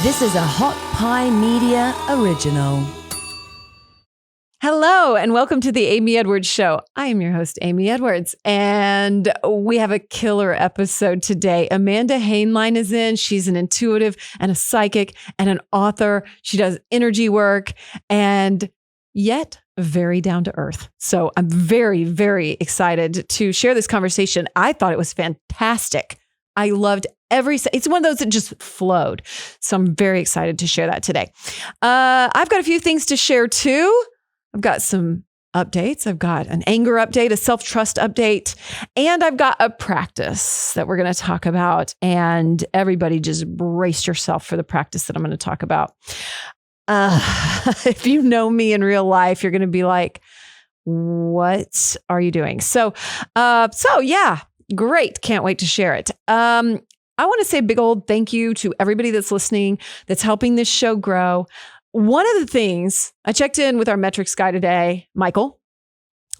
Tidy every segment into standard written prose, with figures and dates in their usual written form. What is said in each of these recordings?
This is a Hot Pie Media original. Hello, and welcome to the Amy Edwards Show. I am your host, Amy Edwards, and we have a killer episode today. Amanda Hainline is in. She's an intuitive and a psychic and an author. She does energy work and yet very down to earth. So I'm very, very excited to share this conversation. I thought it was fantastic. I loved it's one of those that just flowed. So I'm very excited to share that today. I've got a few things to share too. I've got some updates. I've got an anger update, a self-trust update, and I've got a practice that we're going to talk about. And everybody just brace yourself for the practice that I'm going to talk about. If you know me in real life, you're going to be like, what are you doing? So yeah, great. Can't wait to share it. I want to say a big old thank you to everybody that's listening, that's helping this show grow. One of the things, I checked in with our metrics guy today, Michael.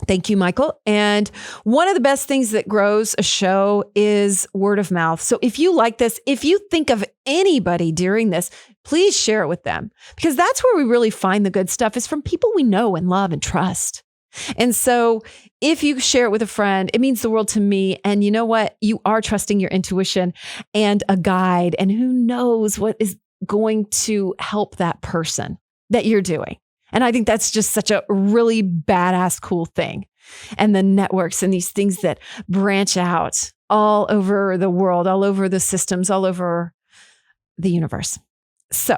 Thank you, Michael. And one of the best things that grows a show is word of mouth. So if you like this, if you think of anybody during this, please share it with them, because that's where we really find the good stuff, is from people we know and love and trust. And so if you share it with a friend, it means the world to me. And you know what? You are trusting your intuition and a guide, and who knows what is going to help that person that you're doing. And I think that's just such a really badass, cool thing. And the networks and these things that branch out all over the world, all over the systems, all over the universe. So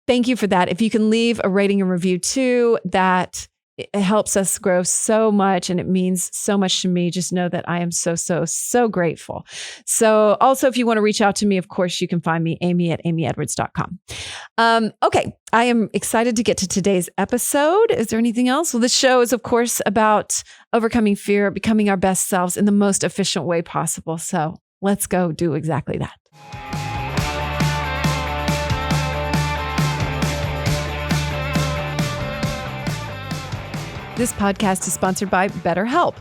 thank you for that. If you can leave a rating and review too, that it helps us grow so much, and it means so much to me. Just know that I am so grateful. So also, if you want to reach out to me, of course, you can find me, Amy at amyedwards.com. Okay, I am excited to get to today's episode. Is there anything else? Well, this show is, of course, about overcoming fear, becoming our best selves in the most efficient way possible. So let's go do exactly that. This podcast is sponsored by BetterHelp.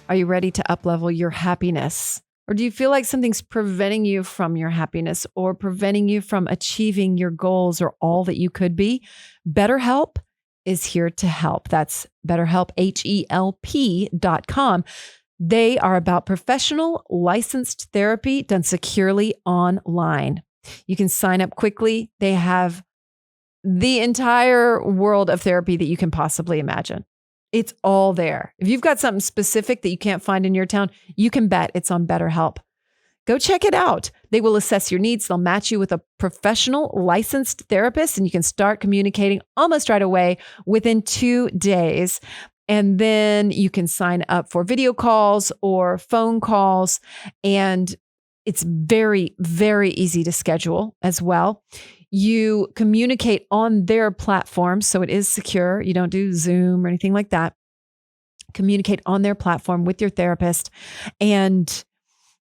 Are you ready to uplevel your happiness? Or do you feel like something's preventing you from your happiness, or preventing you from achieving your goals or all that you could be? BetterHelp is here to help. That's BetterHelp, HELP.com. They are about professional licensed therapy done securely online. You can sign up quickly. They have the entire world of therapy that you can possibly imagine. It's all there. If you've got something specific that you can't find in your town, you can bet it's on BetterHelp. Go check it out. They will assess your needs. They'll match you with a professional licensed therapist, and you can start communicating almost right away within 2 days. And then you can sign up for video calls or phone calls. And it's very, very easy to schedule as well. You communicate on their platform, so it is secure. You don't do Zoom or anything like that. Communicate on their platform with your therapist, and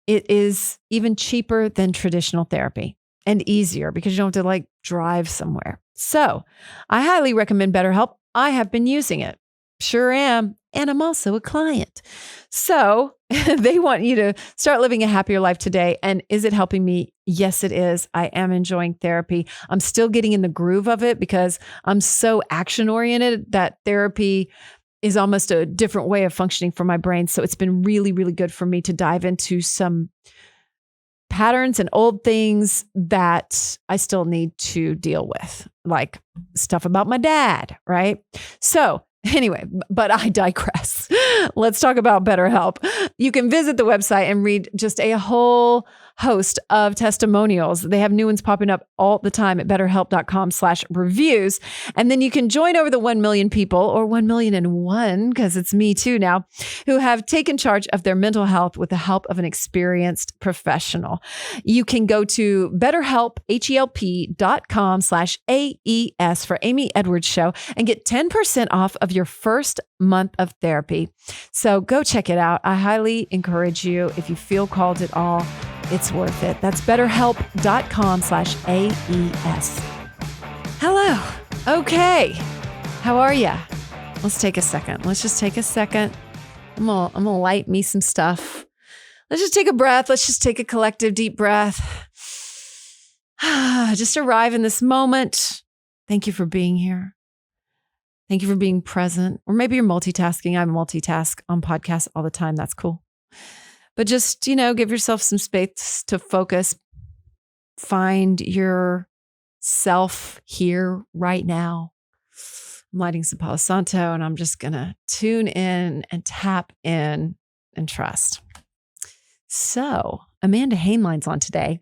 it is even cheaper than traditional therapy and easier because you don't have to drive somewhere. So I highly recommend BetterHelp. I have been using it. Sure am. And I'm also a client. So they want you to start living a happier life today. And is it helping me? Yes, it is. I am enjoying therapy. I'm still getting in the groove of it because I'm so action oriented that therapy is almost a different way of functioning for my brain. So it's been really, really good for me to dive into some patterns and old things that I still need to deal with, like stuff about my dad, right? So anyway, but I digress. Let's talk about BetterHelp. You can visit the website and read just a whole host of testimonials. They have new ones popping up all the time at betterhelp.com/reviews. And then you can join over the 1 million people, or 1,000,001, because it's me too now, who have taken charge of their mental health with the help of an experienced professional. You can go to BetterHelp, HELP.com/AES for Amy Edwards Show and get 10% off of your first month of therapy. So go check it out. I highly encourage you. If you feel called at all, it's worth it. That's betterhelp.com/AES. Hello. Okay. How are you? Let's take a second. Let's just take a second. I'm gonna light me some stuff. Let's just take a breath. Let's just take a collective deep breath. just arrive in this moment. Thank you for being here. Thank you for being present. Or maybe you're multitasking. I multitask on podcasts all the time. That's cool. But just, give yourself some space to focus. Find yourself here right now. I'm lighting some Palo Santo and I'm just going to tune in and tap in and trust. So Amanda Hainline's on today.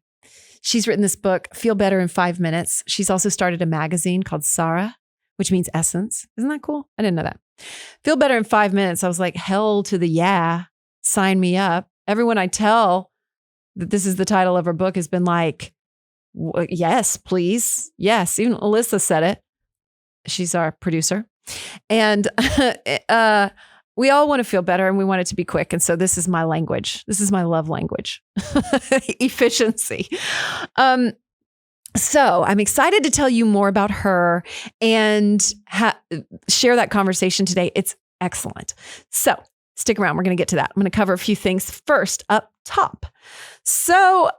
She's written this book, Feel Better in 5 Minutes. She's also started a magazine called Sarah, which means essence. Isn't that cool? I didn't know that. Feel Better in 5 minutes. I was like, hell to the yeah, sign me up. Everyone I tell that this is the title of her book has been like, yes, please. Yes. Even Alyssa said it. She's our producer. And we all want to feel better and we want it to be quick. And so this is my language. This is my love language. Efficiency. So I'm excited to tell you more about her and share that conversation today. It's excellent. So stick around. We're going to get to that. I'm going to cover a few things first up top. So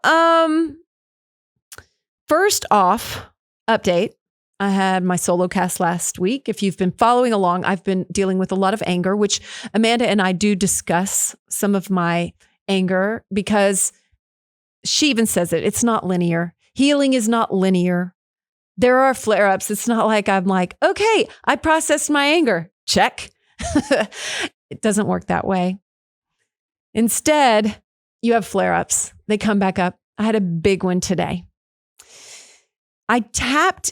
first off, update. I had my solo cast last week. If you've been following along, I've been dealing with a lot of anger, which Amanda and I do discuss some of my anger because she even says it. It's not linear. Healing is not linear. There are flare-ups. It's not like I'm like, okay, I processed my anger. Check. It doesn't work that way. Instead, you have flare-ups. They come back up. I had a big one today. I tapped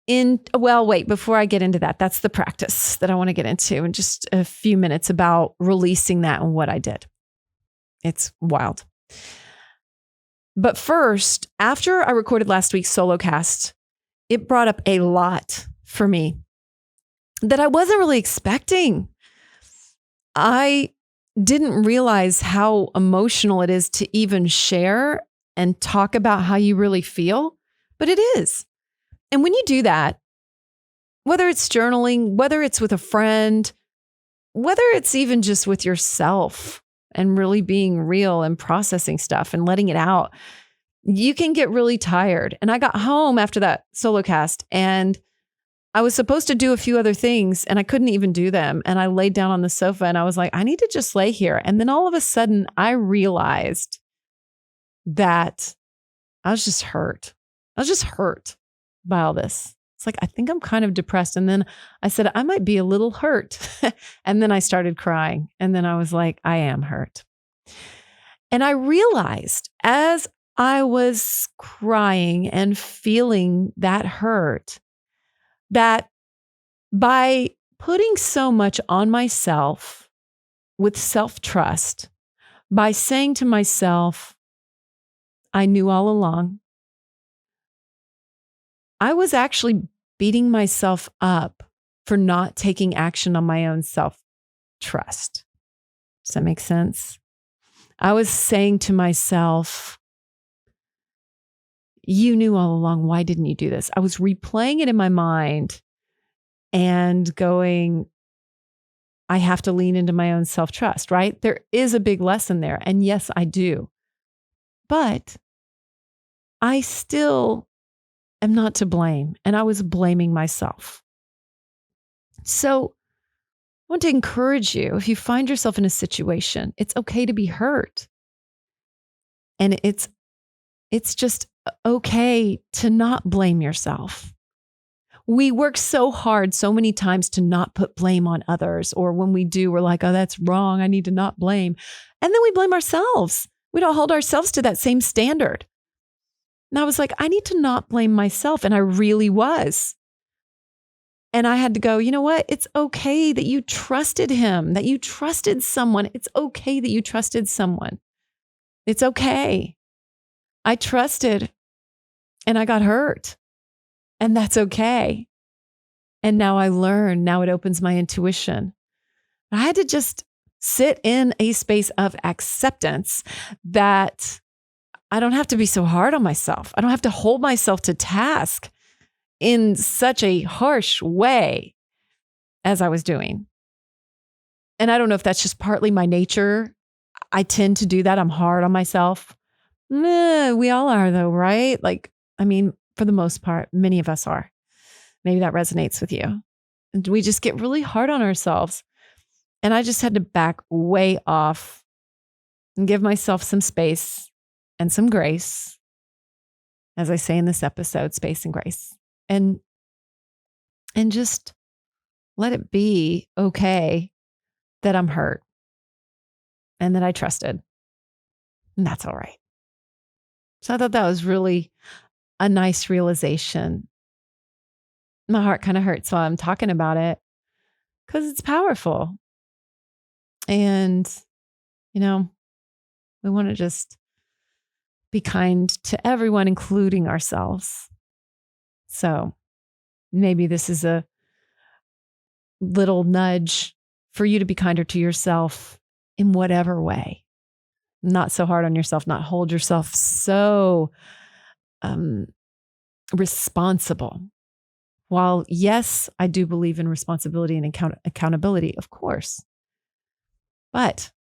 in, well, wait, before I get into that, that's the practice that I want to get into in just a few minutes about releasing that and what I did. It's wild. But first, after I recorded last week's solo cast, it brought up a lot for me that I wasn't really expecting. I didn't realize how emotional it is to even share and talk about how you really feel, but it is. And when you do that, whether it's journaling, whether it's with a friend, whether it's even just with yourself and really being real and processing stuff and letting it out, you can get really tired. And I got home after that solo cast and I was supposed to do a few other things and I couldn't even do them. And I laid down on the sofa and I was like, I need to just lay here. And then all of a sudden I realized that I was just hurt. I was just hurt by all this. It's like, I think I'm kind of depressed. And then I said, I might be a little hurt. And then I started crying. And then I was like, I am hurt. And I realized as I was crying and feeling that hurt, that by putting so much on myself with self-trust, by saying to myself, I knew all along, I was actually beating myself up for not taking action on my own self-trust. Does that make sense? I was saying to myself, you knew all along, why didn't you do this? I was replaying it in my mind and going, I have to lean into my own self-trust, right? There is a big lesson there. And yes, I do. But I still am not to blame. And I was blaming myself. So I want to encourage you, if you find yourself in a situation, it's okay to be hurt. And it's just okay to not blame yourself. We work so hard so many times to not put blame on others. Or when we do, we're like, oh, that's wrong. I need to not blame. And then we blame ourselves. We don't hold ourselves to that same standard. And I was like, I need to not blame myself. And I really was. And I had to go, you know what? It's okay that you trusted him, that you trusted someone. It's okay that you trusted someone. It's okay. I trusted and I got hurt. And that's okay. And now I learn. Now it opens my intuition. I had to just sit in a space of acceptance that I don't have to be so hard on myself. I don't have to hold myself to task in such a harsh way as I was doing. And I don't know if that's just partly my nature. I tend to do that. I'm hard on myself. We all are though, right? Like, I mean, for the most part. Many of us are. Maybe that resonates with you. And we just get really hard on ourselves. And I just had to back way off and give myself some space and some grace. As I say in this episode, space and grace. And just let it be okay that I'm hurt and that I trusted. And that's all right. So I thought that was really a nice realization. My heart kind of hurts while I'm talking about it because it's powerful. And, we want to just be kind to everyone, including ourselves. So maybe this is a little nudge for you to be kinder to yourself in whatever way. Not so hard on yourself, not hold yourself so responsible. While, yes, I do believe in responsibility and accountability, of course. But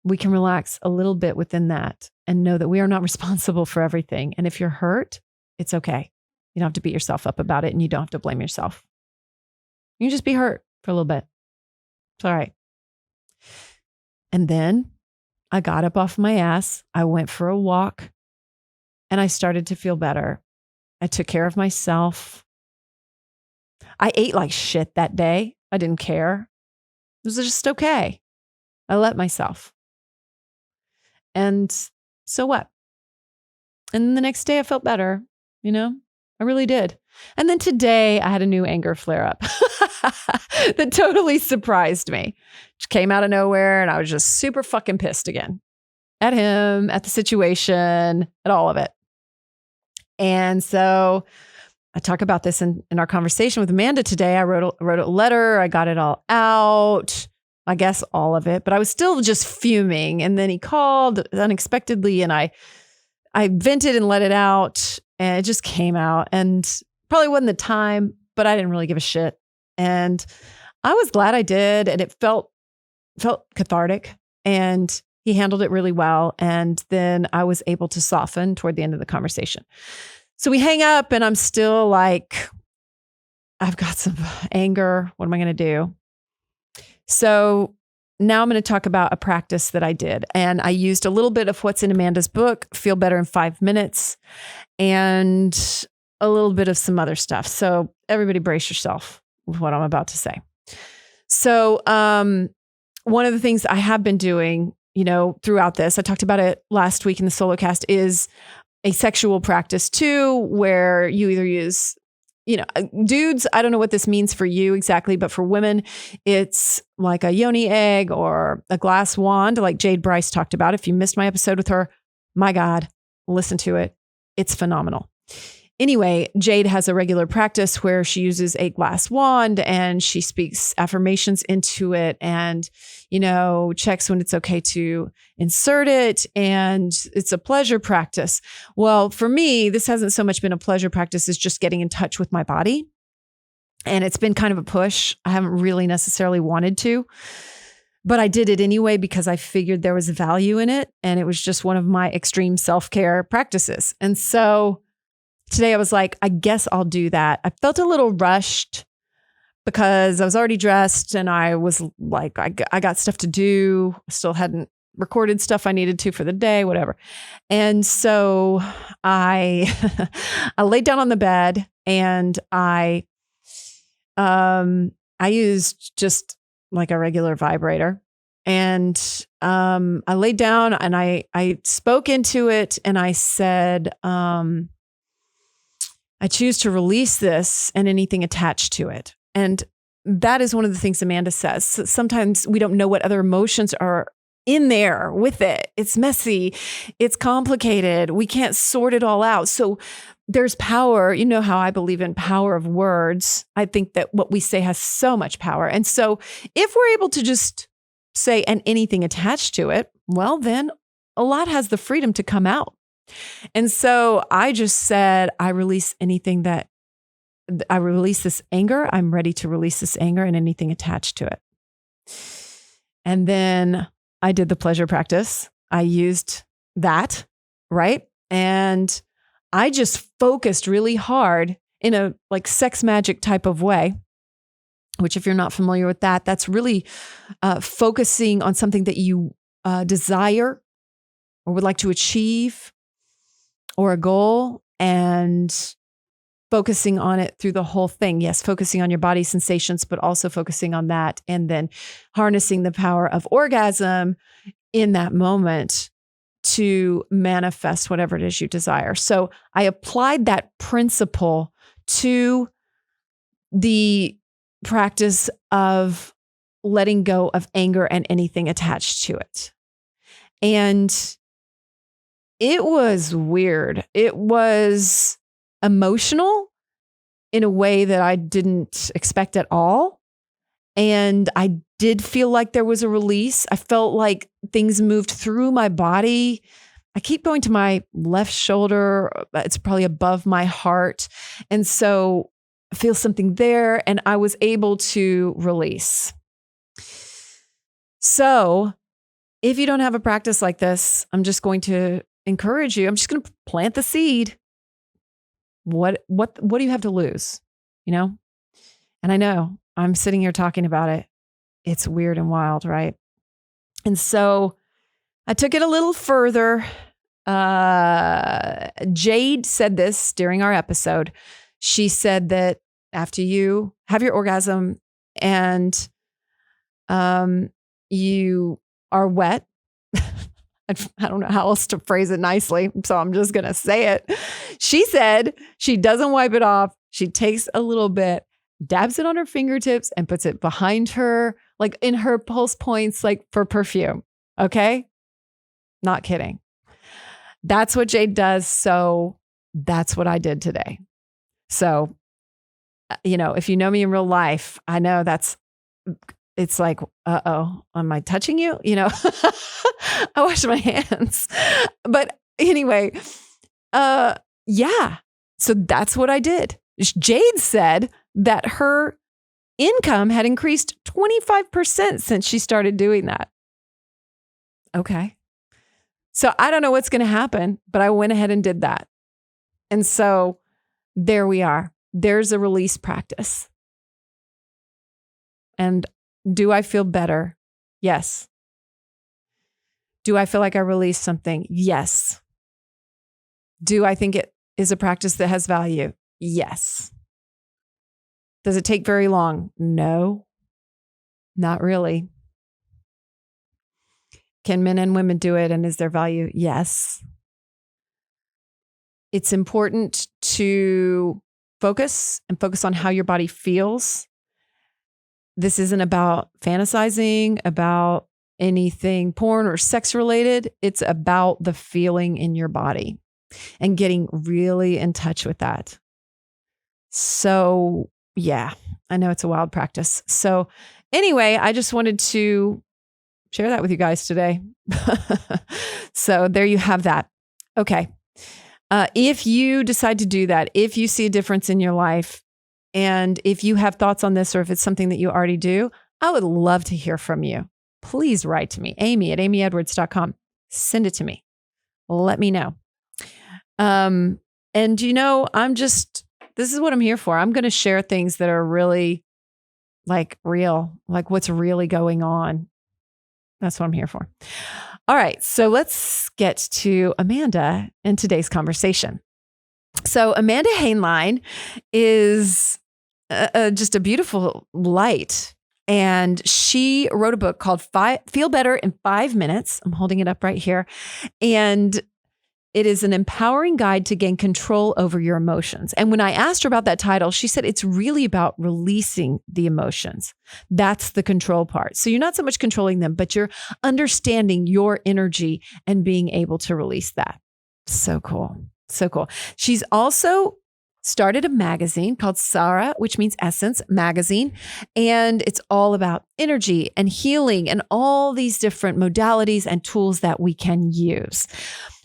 we can relax a little bit within that and know that we are not responsible for everything. And if you're hurt, it's okay. You don't have to beat yourself up about it, and you don't have to blame yourself. You can just be hurt for a little bit. It's all right. And then I got up off my ass. I went for a walk and I started to feel better. I took care of myself. I ate like shit that day. I didn't care. It was just okay. I let myself. And so what? And the next day I felt better, I really did. And then today I had a new anger flare up that totally surprised me. It came out of nowhere and I was just super fucking pissed again at him, at the situation, at all of it. And so I talk about this in our conversation with Amanda today. I wrote a letter. I got it all out. I guess all of it, but I was still just fuming. And then he called unexpectedly and I vented and let it out and it just came out, and probably wasn't the time, but I didn't really give a shit. And I was glad I did. And it felt cathartic, and he handled it really well. And then I was able to soften toward the end of the conversation. So we hang up and I'm still like, I've got some anger. What am I going to do? So now I'm going to talk about a practice that I did. And I used a little bit of what's in Amanda's book, Feel Better in 5 Minutes, and a little bit of some other stuff. So everybody brace yourself with what I'm about to say. So one of the things I have been doing, throughout this, I talked about it last week in the solo cast, is a sexual practice too, where you either use, dudes, I don't know what this means for you exactly, but for women, it's like a yoni egg or a glass wand, like Jade Bryce talked about. If you missed my episode with her, my God, listen to it. It's phenomenal. Anyway, Jade has a regular practice where she uses a glass wand and she speaks affirmations into it and, checks when it's okay to insert it. And it's a pleasure practice. Well, for me, this hasn't so much been a pleasure practice as just getting in touch with my body. And it's been kind of a push. I haven't really necessarily wanted to, but I did it anyway because I figured there was value in it. And it was just one of my extreme self-care practices. And so today I was like, I guess I'll do that. I felt a little rushed because I was already dressed and I was like, I got stuff to do. Still hadn't recorded stuff I needed to for the day, whatever. And so I laid down on the bed and I used just like a regular vibrator. And I laid down and I spoke into it and I said, I choose to release this and anything attached to it. And that is one of the things Amanda says. So sometimes we don't know what other emotions are in there with it. It's messy. It's complicated. We can't sort it all out. So there's power. You know how I believe in power of words. I think that what we say has so much power. And so if we're able to just say, and anything attached to it, well, then a lot has the freedom to come out. And so I just said, I release this anger. I'm ready to release this anger and anything attached to it. And then I did the pleasure practice. I used that, right? And I just focused really hard in a like sex magic type of way, which if you're not familiar with that, that's really focusing on something that you desire or would like to achieve or a goal, and focusing on it through the whole thing. Yes, focusing on your body sensations, but also focusing on that and then harnessing the power of orgasm in that moment to manifest whatever it is you desire. So I applied that principle to the practice of letting go of anger and anything attached to it. And it was weird. It was emotional in a way that I didn't expect at all. And I did feel like there was a release. I felt like things moved through my body. I keep going to my left shoulder. It's probably above my heart. And so I feel something there, and I was able to release. So if you don't have a practice like this, I'm just going to encourage you. I'm just going to plant the seed. What do you have to lose? You know? And I know I'm sitting here talking about it. It's weird and wild, right? And so I took it a little further. Jade said this during our episode. She said that after you have your orgasm and you are wet, I don't know how else to phrase it nicely, so I'm just going to say it. She said she doesn't wipe it off. She takes a little bit, dabs it on her fingertips, and puts it behind her, like in her pulse points, like for perfume. Okay? Not kidding. That's what Jade does. So that's what I did today. So, if you know me in real life, I know it's like, uh-oh, am I touching you? I wash my hands. But anyway, yeah. So that's what I did. Jade said that her income had increased 25% since she started doing that. Okay. So I don't know what's going to happen, but I went ahead and did that. And so there we are. There's a release practice. And do I feel better? Yes. Do I feel like I released something? Yes. Do I think it is a practice that has value? Yes. Does it take very long? No, not really. Can men and women do it, and is there value? Yes. It's important to focus on how your body feels. This isn't about fantasizing about anything porn or sex related. It's about the feeling in your body and getting really in touch with that. So yeah, I know it's a wild practice. So anyway, I just wanted to share that with you guys today. So there you have that. Okay. If you decide to do that, if you see a difference in your life, and if you have thoughts on this, or if it's something that you already do, I would love to hear from you. Please write to me, amy@amyedwards.com. Send it to me. Let me know. And this is what I'm here for. I'm going to share things that are really like real, like what's really going on. That's what I'm here for. All right. So let's get to Amanda in today's conversation. So Amanda Hainline is just a beautiful light. And she wrote a book called Feel Better in 5 Minutes. I'm holding it up right here. And it is an empowering guide to gain control over your emotions. And when I asked her about that title, she said it's really about releasing the emotions. That's the control part. So you're not so much controlling them, but you're understanding your energy and being able to release that. So cool. So cool. She's also started a magazine called Sarah, which means Essence Magazine. And it's all about energy and healing and all these different modalities and tools that we can use.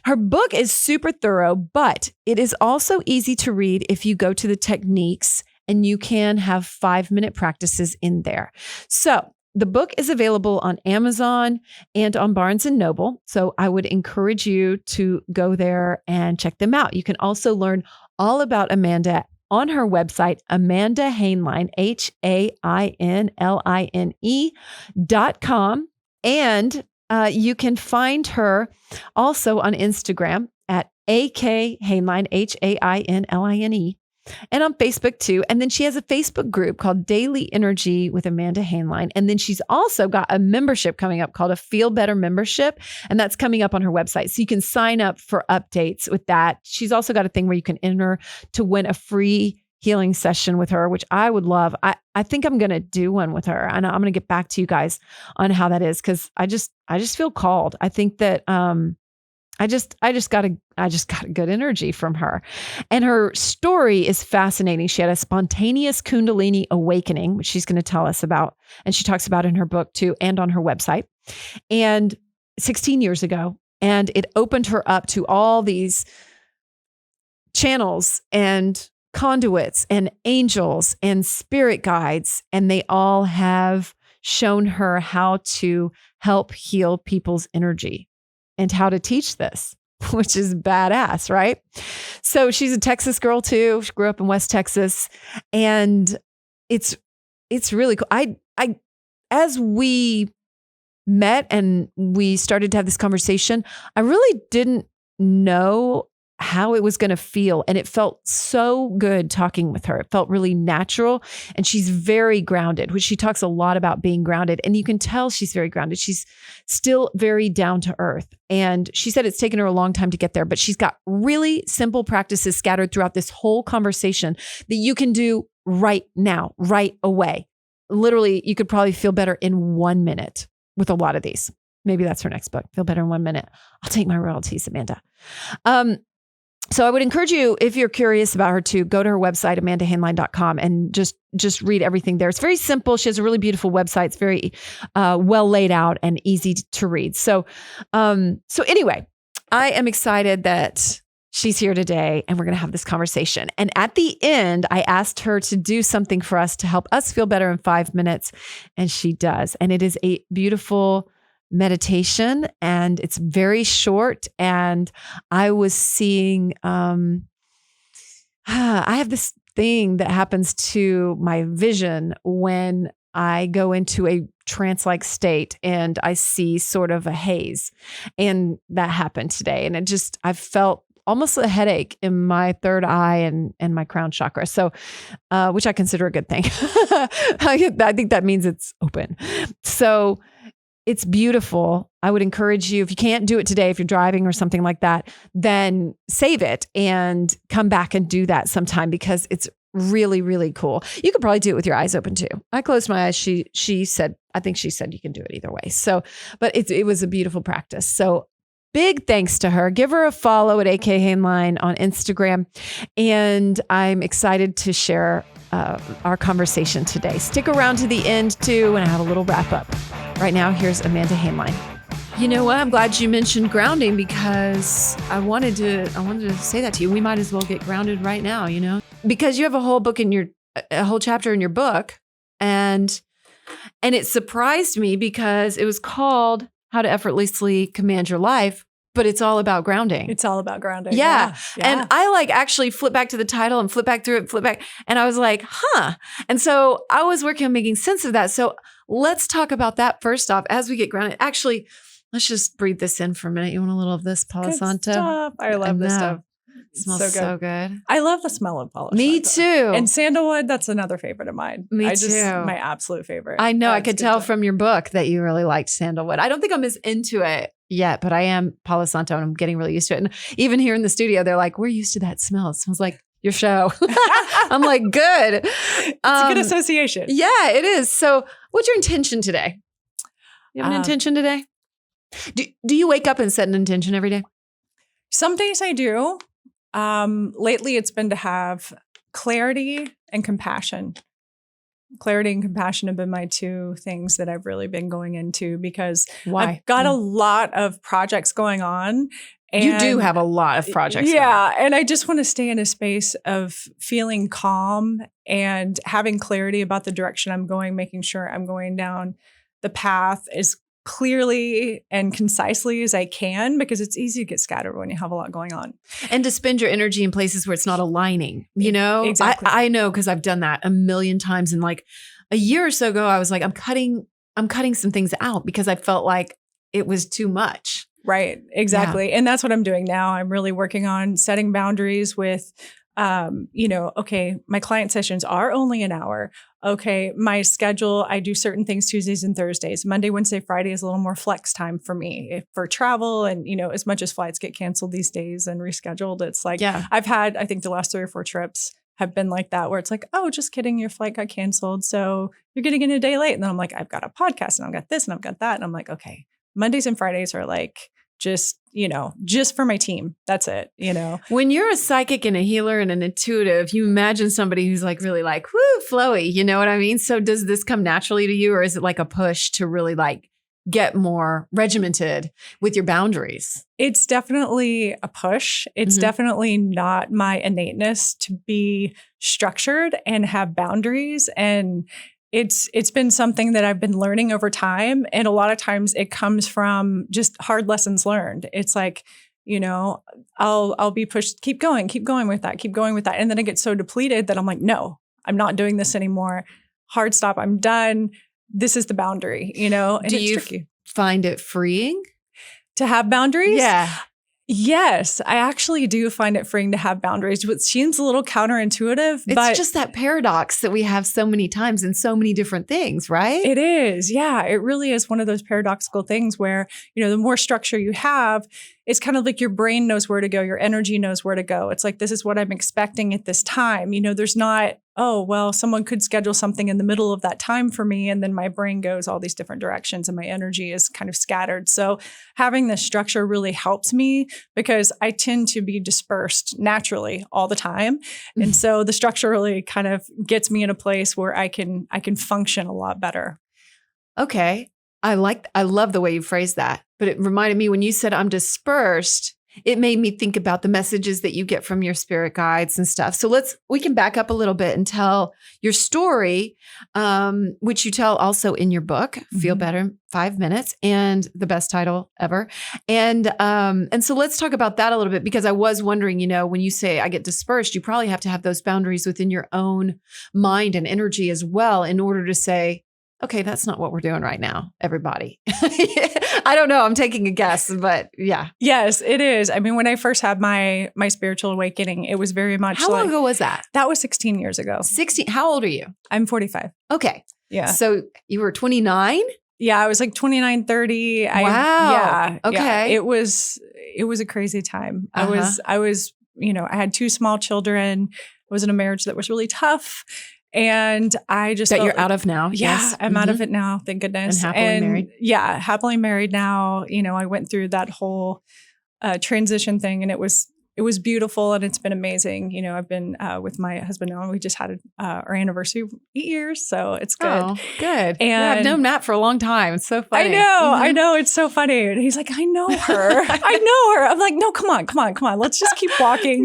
Her book is super thorough, but it is also easy to read if you go to the techniques, and you can have 5-minute practices in there. So the book is available on Amazon and on Barnes & Noble. So I would encourage you to go there and check them out. You can also learn all about Amanda on her website, Amanda Hainline, HAINLINE.com. And you can find her also on Instagram at AK Hainline, HAINLINE, and on Facebook too. And then she has a Facebook group called Daily Energy with Amanda Hainline. And then she's also got a membership coming up called a Feel Better membership. And that's coming up on her website. So you can sign up for updates with that. She's also got a thing where you can enter to win a free healing session with her, which I would love. I think I'm going to do one with her, and I'm going to get back to you guys on how that is. Cause I just feel called. I think that, I just got a good energy from her. And her story is fascinating. She had a spontaneous Kundalini awakening, which she's going to tell us about. And she talks about in her book too, and on her website, and 16 years ago. And it opened her up to all these channels and conduits and angels and spirit guides. And they all have shown her how to help heal people's energy and how to teach this, which is badass, right? So she's a Texas girl too. She grew up in West Texas, and it's really cool. As we met and we started to have this conversation, I really didn't know how it was going to feel. And it felt so good talking with her. It felt really natural. And she's very grounded, which she talks a lot about being grounded. And you can tell she's very grounded. She's still very down to earth. And she said it's taken her a long time to get there, but she's got really simple practices scattered throughout this whole conversation that you can do right now, right away. Literally, you could probably feel better in 1 minute with a lot of these. Maybe that's her next book. Feel better in 1 minute. I'll take my royalties, Amanda. So I would encourage you, if you're curious about her, to go to her website, amandahainline.com, and just read everything there. It's very simple. She has a really beautiful website. It's very well laid out and easy to read. So anyway, I am excited that she's here today and we're going to have this conversation. And at the end, I asked her to do something for us to help us feel better in 5 minutes. And she does. And it is a beautiful meditation, and it's very short. And I was seeing, I have this thing that happens to my vision when I go into a trance-like state and I see sort of a haze. And that happened today. And I felt almost a headache in my third eye and my crown chakra. So, which I consider a good thing. I think that means it's open. So it's beautiful. I would encourage you, if you can't do it today, if you're driving or something like that, then save it and come back and do that sometime, because it's really, really cool. You could probably do it with your eyes open too. I closed my eyes. She said, I think she said you can do it either way. So, but it was a beautiful practice. So big thanks to her. Give her a follow at AK Hainline on Instagram. And I'm excited to share our conversation today. Stick around to the end too, and I have a little wrap up. Right now, here's Amanda Hainline. You know what? I'm glad you mentioned grounding, because I wanted to say that to you. We might as well get grounded right now, because you have a whole chapter in your book, and it surprised me because it was called How to Effortlessly Command Your Life, but it's all about grounding. It's all about grounding. Yeah. And I actually flip back to the title and flip back through it, flip back. And I was like, huh. And so I was working on making sense of that. So let's talk about that first off as we get grounded. Actually, let's just breathe this in for a minute. You want a little of this Palo Santo? I love this stuff. It smells so good. I love the smell of Palo Santo. Me too. And sandalwood, that's another favorite of mine. Me too. My absolute favorite. I know. I could tell from your book that you really liked sandalwood. I don't think I'm as into it yet, but I am Palo Santo, and I'm getting really used to it. And even here in the studio, they're like, we're used to that smell. It smells like your show. I'm like, good. It's a good association. Yeah, it is. So what's your intention today? You have an intention today? Do you wake up and set an intention every day? Some days I do. Lately, it's been to have clarity and compassion. Clarity and compassion have been my two things that I've really been going into, because I've got a lot of projects going on. And you do have a lot of projects. Yeah. And I just want to stay in a space of feeling calm and having clarity about the direction I'm going, making sure I'm going down the path as clearly and concisely as I can, because it's easy to get scattered when you have a lot going on. And to spend your energy in places where it's not aligning, you know? Exactly. I know, because I've done that a million times. And like a year or so ago, I was like, I'm cutting some things out because I felt like it was too much. Right. Exactly. Yeah. And that's what I'm doing now. I'm really working on setting boundaries with, okay, my client sessions are only an hour. Okay, my schedule, I do certain things Tuesdays and Thursdays. Monday, Wednesday, Friday is a little more flex time for me for travel. And, as much as flights get canceled these days and rescheduled, it's like, I've had, I think the last 3 or 4 trips have been like that, where it's like, oh, just kidding, your flight got canceled, so you're getting in a day late. And then I'm like, I've got a podcast and I've got this and I've got that. And I'm like, okay, Mondays and Fridays are like, just for my team. That's it. When you're a psychic and a healer and an intuitive, you imagine somebody who's like really like, whoo, flowy. You know what I mean? So does this come naturally to you, or is it like a push to really like get more regimented with your boundaries? It's definitely a push. It's definitely not my innateness to be structured and have boundaries. And it's been something that I've been learning over time. And a lot of times it comes from just hard lessons learned. It's like, I'll be pushed, keep going with that. And then I get so depleted that I'm like, no, I'm not doing this anymore. Hard stop. I'm done. This is the boundary, and Do it's you tricky. Find it freeing to have boundaries? Yeah. Yes, I actually do find it freeing to have boundaries, which seems a little counterintuitive. It's just that paradox that we have so many times in so many different things, right? It is. Yeah, it really is one of those paradoxical things where, the more structure you have, it's kind of like your brain knows where to go. Your energy knows where to go. It's like, this is what I'm expecting at this time. There's not, oh, well, someone could schedule something in the middle of that time for me. And then my brain goes all these different directions and my energy is kind of scattered. So having this structure really helps me, because I tend to be dispersed naturally all the time. And so the structure really kind of gets me in a place where I can function a lot better. Okay. I love the way you phrased that, but it reminded me when you said I'm dispersed, it made me think about the messages that you get from your spirit guides and stuff. So we can back up a little bit and tell your story, which you tell also in your book, Feel Better in 5 Minutes, and the best title ever. And so let's talk about that a little bit, because I was wondering, when you say I get dispersed, you probably have to have those boundaries within your own mind and energy as well, in order to say, okay, that's not what we're doing right now, everybody. I don't know. I'm taking a guess, but yeah. Yes, it is. I mean, when I first had my spiritual awakening, it was very much How long ago was that? That was 16 years ago. 16. How old are you? I'm 45. Okay. Yeah. So you were 29? Yeah, I was like 29, 30. Wow. Yeah. Okay. Yeah. It was a crazy time. I was, I had 2 small children. I was in a marriage that was really tough. And I just that you're out of now. Yeah, yes. I'm out of it now. Thank goodness. And happily married. Yeah, happily married now. I went through that whole transition thing, and it was beautiful, and it's been amazing. I've been with my husband now. We just had our anniversary 8 years, so it's good. Oh, good. And yeah, I've known Matt for a long time. It's so funny. I know. It's so funny. And he's like, I know her. I'm like, no, come on. Let's just keep walking.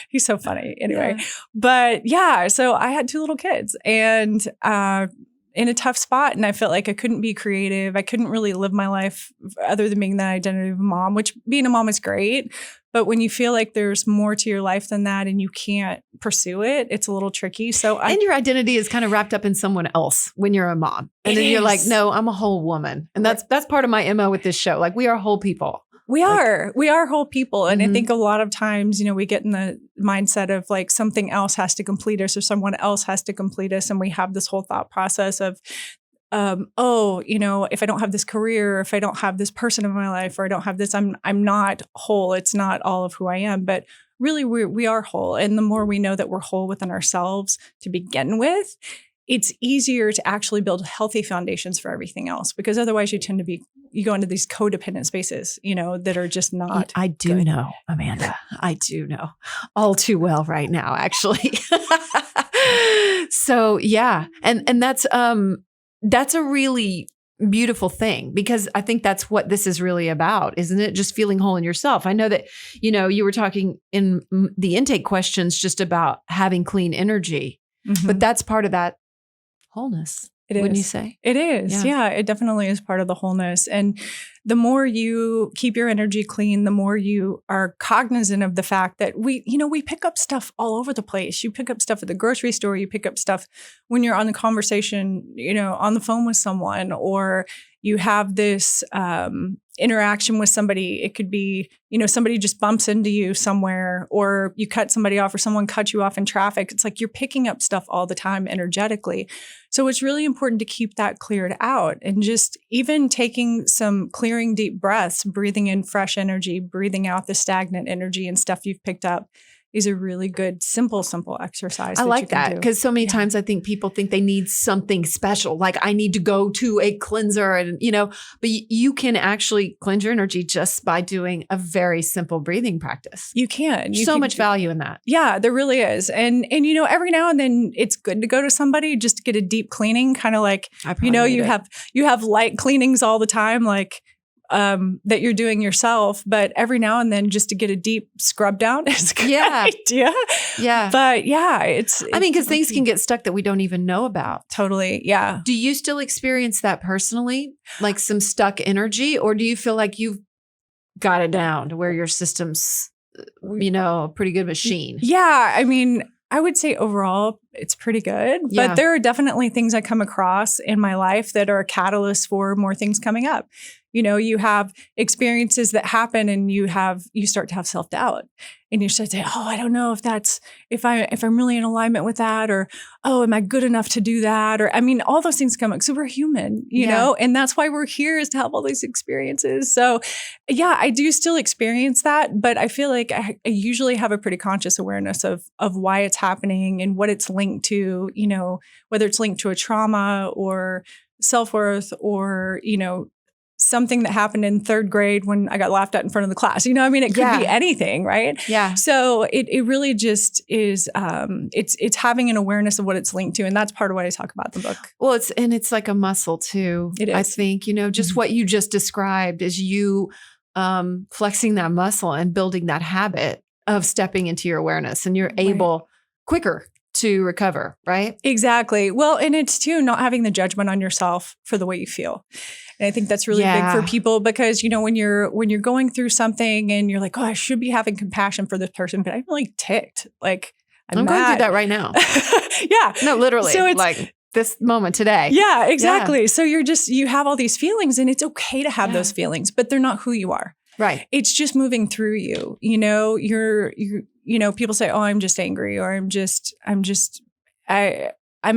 He's so funny. Anyway, but yeah, so I had 2 little kids, and in a tough spot, and I felt like I couldn't be creative. I couldn't really live my life other than being the identity of a mom, which being a mom is great. But when you feel like there's more to your life than that and you can't pursue it, it's a little tricky. And your identity is kind of wrapped up in someone else when you're a mom. And then you're like, no, I'm a whole woman. And that's part of my MO with this show. Like, we are whole people. We are whole people. And I think a lot of times, we get in the mindset of like something else has to complete us or someone else has to complete us. And we have this whole thought process of, if I don't have this career, or if I don't have this person in my life, or I don't have this, I'm not whole. It's not all of who I am. But really, we are whole. And the more we know that we're whole within ourselves to begin with, it's easier to actually build healthy foundations for everything else, because otherwise you go into these codependent spaces, that are just not. I do know, Amanda. I do know all too well right now, actually. So yeah. And that's a really beautiful thing, because I think that's what this is really about, isn't it? Just feeling whole in yourself. I know that, you were talking in the intake questions just about having clean energy, but that's part of that wholeness. Wouldn't you say? It is. Yeah, it definitely is part of the wholeness. And the more you keep your energy clean, the more you are cognizant of the fact that we pick up stuff all over the place. You pick up stuff at the grocery store, you pick up stuff when you're on the conversation, on the phone with someone, or you have this interaction with somebody. It could be, somebody just bumps into you somewhere, or you cut somebody off, or someone cuts you off in traffic. It's like you're picking up stuff all the time energetically. So it's really important to keep that cleared out, and just even taking some clearing deep breaths, breathing in fresh energy, breathing out the stagnant energy and stuff you've picked up is a really good, simple exercise. I like that, because so many times I think people think they need something special. Like, I need to go to a cleanser, and but you can actually cleanse your energy just by doing a very simple breathing practice. You can. There's so much value in that. Yeah, there really is. And every now and then it's good to go to somebody just to get a deep cleaning, kind of like, you have light cleanings all the time, like that you're doing yourself, but every now and then just to get a deep scrub down is a good idea. Yeah. But it's because things can get stuck that we don't even know about. Totally. Yeah. Do you still experience that personally? Like some stuck energy, or do you feel like you've got it down to where your system's, a pretty good machine? Yeah. I would say overall it's pretty good, but there are definitely things I come across in my life that are a catalyst for more things coming up. You have experiences that happen, and you start to have self-doubt, and you start to say, oh, I don't know if I'm really in alignment with that, or, oh, am I good enough to do that? Or, all those things come up. So we're human, you know, and that's why we're here, is to have all these experiences. So yeah, I do still experience that, but I feel like I usually have a pretty conscious awareness of why it's happening and what it's linked to, whether it's linked to a trauma or self-worth, or, something that happened in third grade when I got laughed at in front of the class. It could be anything, right? Yeah. So it really just is, it's having an awareness of what it's linked to. And that's part of what I talk about in the book. Well, it's like a muscle too. It is. I think, just what you just described is you flexing that muscle and building that habit of stepping into your awareness, and you're able quicker to recover, right? Exactly. Well, and it's too not having the judgment on yourself for the way you feel. And I think that's really big for people, because, when you're going through something and you're like, oh, I should be having compassion for this person, but I'm really ticked. Like, I'm going through that right now. Yeah. No, literally. So it's like this moment today. Yeah, exactly. Yeah. So you have all these feelings, and it's okay to have those feelings, but they're not who you are. Right. It's just moving through you. People say, oh, I'm just angry, or I'm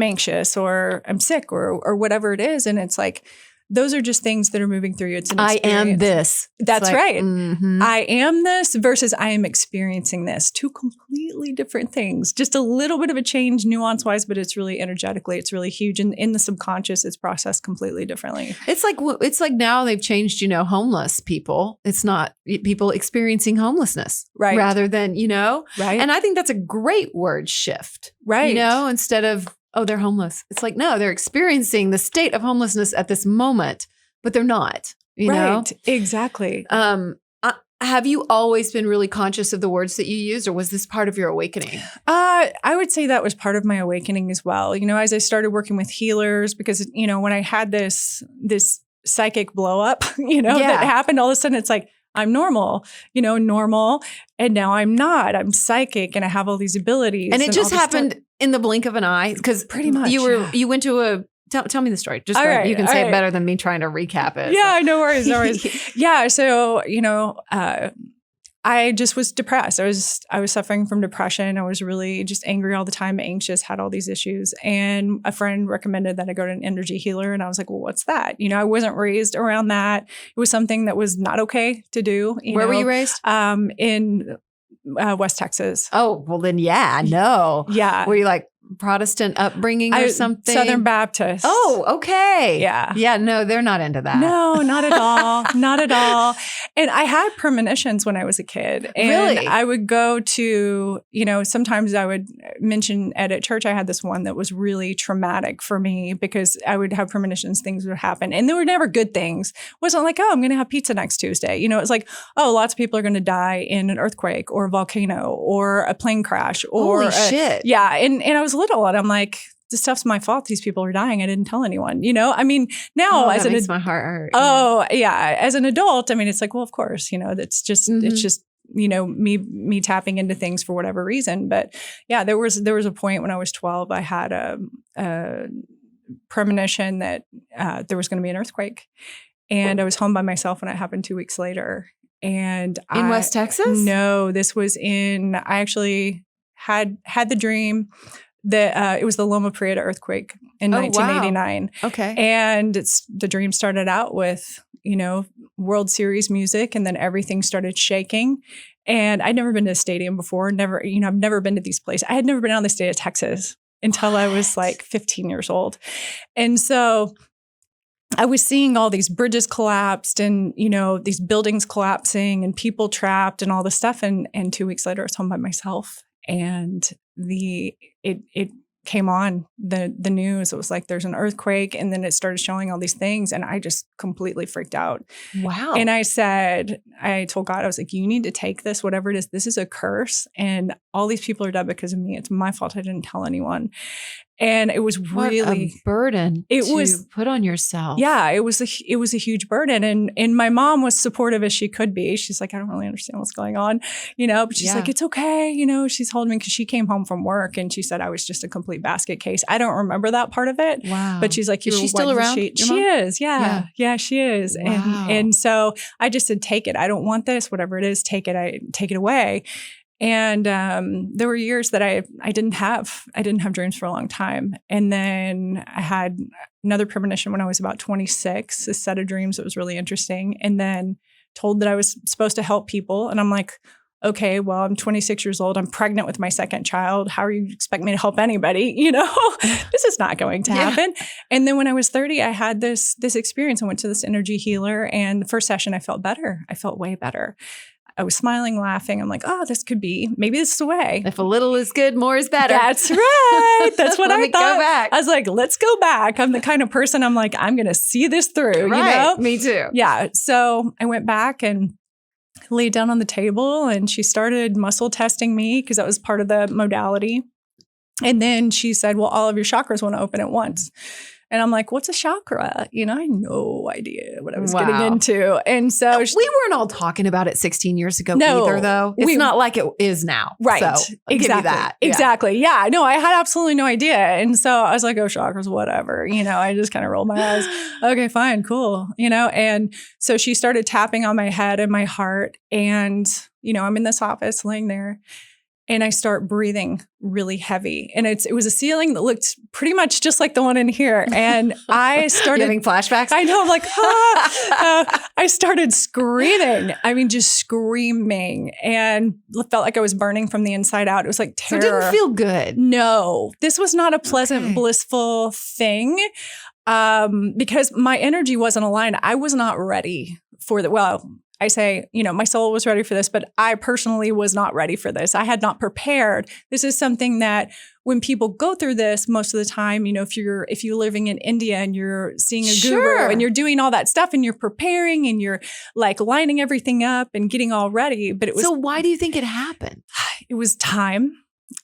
anxious, or I'm sick, or whatever it is. And it's like, those are just things that are moving through you. It's an experience. I am this. That's right. Mm-hmm. I am this versus I am experiencing this. Two completely different things. Just a little bit of a change nuance-wise, but it's really energetically, it's really huge. And in the subconscious, it's processed completely differently. It's like now they've changed, homeless people. It's not people experiencing homelessness. Right. Rather than, Right. And I think that's a great word shift. Right. Instead of, oh, they're homeless. It's like, no, they're experiencing the state of homelessness at this moment, but they're not, know? Exactly. Have you always been really conscious of the words that you use, or was this part of your awakening? I would say that was part of my awakening as well. As I started working with healers, because, when I had this psychic blow up, that happened, all of a sudden it's like, I'm normal. And now I'm not. I'm psychic, and I have all these abilities. And it just happened in the blink of an eye, because pretty much you went to a. Tell me the story. Just you can say it better than me trying to recap it. Yeah, no worries. Yeah, so I just was depressed. I was suffering from depression. I was really just angry all the time, anxious, had all these issues. And a friend recommended that I go to an energy healer. And I was like, well, what's that? I wasn't raised around that. It was something that was not okay to do. Where were you raised? In West Texas. Oh, well then, yeah, no. Yeah. Were you like Protestant upbringing or something? Southern Baptist. Oh, okay. Yeah. Yeah, no, they're not into that. No, not at all. Not at all. And I had premonitions when I was a kid. And really? I would go to, sometimes I would mention at church, I had this one that was really traumatic for me, because I would have premonitions, things would happen. And they were never good things. It wasn't like, oh, I'm going to have pizza next Tuesday. It was like, oh, lots of people are going to die in an earthquake or a volcano or a plane crash or holy shit. Yeah. And I was little, and I'm like, this stuff's my fault. These people are dying. I didn't tell anyone, you know? I mean, now as that an makes my heart hurt. Oh, yeah. As an adult, I mean, it's like, well, of course, you know, that's just, it's just, you know, me tapping into things for whatever reason. But yeah, there was a point when I was 12, I had a premonition that there was going to be an earthquake. And I was home by myself when it happened 2 weeks later. And in West Texas? No, this was I actually had the dream that it was the Loma Prieta earthquake in 1989. Wow. Okay. And the dream started out with, you know, World Series music, and then everything started shaking. And I'd never been to a stadium before. I've never been to these places. I had never been out of the state of Texas until I was like 15 years old. And so I was seeing all these bridges collapsed and, you know, these buildings collapsing and people trapped and all this stuff. And 2 weeks later, I was home by myself, and it came on the news. It was like, there's an earthquake. And then it started showing all these things. And I just completely freaked out. Wow. And I told God, I was like, you need to take this, whatever it is. This is a curse. And all these people are dead because of me. It's my fault. I didn't tell anyone. And it was really what a burden to put on yourself. Yeah, it was a huge burden. And my mom was supportive as she could be. She's like, I don't really understand what's going on, you know, but she's like, it's okay. You know, she's holding me because she came home from work and she said I was just a complete basket case. I don't remember that part of it. Wow. But she's like, is she still around? She is. Yeah. Yeah, she is. Wow. And so I just said, take it. I don't want this, whatever it is, take it. I take it away. And there were years that I didn't have dreams for a long time. And then I had another premonition when I was about 26, a set of dreams that was really interesting. And then told that I was supposed to help people. And I'm like, okay, well, I'm 26 years old. I'm pregnant with my second child. How are you expect me to help anybody? You know, this is not going to happen. And then when I was 30, I had this experience. I went to this energy healer, and the first session I felt better. I felt way better. I was smiling, laughing. I'm like, oh, maybe this is the way. If a little is good, more is better. That's right. That's what I thought. Go back. I was like, let's go back. I'm the kind of person, I'm like, I'm going to see this through, right. You know? Me too. Yeah. So I went back and laid down on the table, and she started muscle testing me because that was part of the modality. And then she said, well, all of your chakras want to open at once. And I'm like, what's a chakra? You know, I had no idea what I was getting into. And so we weren't all talking about it 16 years ago either, though. It's not like it is now. Right. So I'll give you that. Exactly. Yeah. No, I had absolutely no idea. And so I was like, oh, chakras, whatever. You know, I just kind of rolled my eyes. Okay, fine, cool. You know, and so she started tapping on my head and my heart. And, you know, I'm in this office laying there. And I start breathing really heavy. And it was a ceiling that looked pretty much just like the one in here. And I started having flashbacks. I know. I'm like, I started screaming. I mean, just screaming, and felt like I was burning from the inside out. It was like terror. So it didn't feel good. No, this was not a pleasant, blissful thing. Because my energy wasn't aligned. I was not ready for the, well, I say, you know, my soul was ready for this, but I personally was not ready for this. I had not prepared. This is something that when people go through this, most of the time, you know, if you're living in India and you're seeing a guru and you're doing all that stuff and you're preparing and you're like lining everything up and getting all ready. But it was. So why do you think it happened? It was time.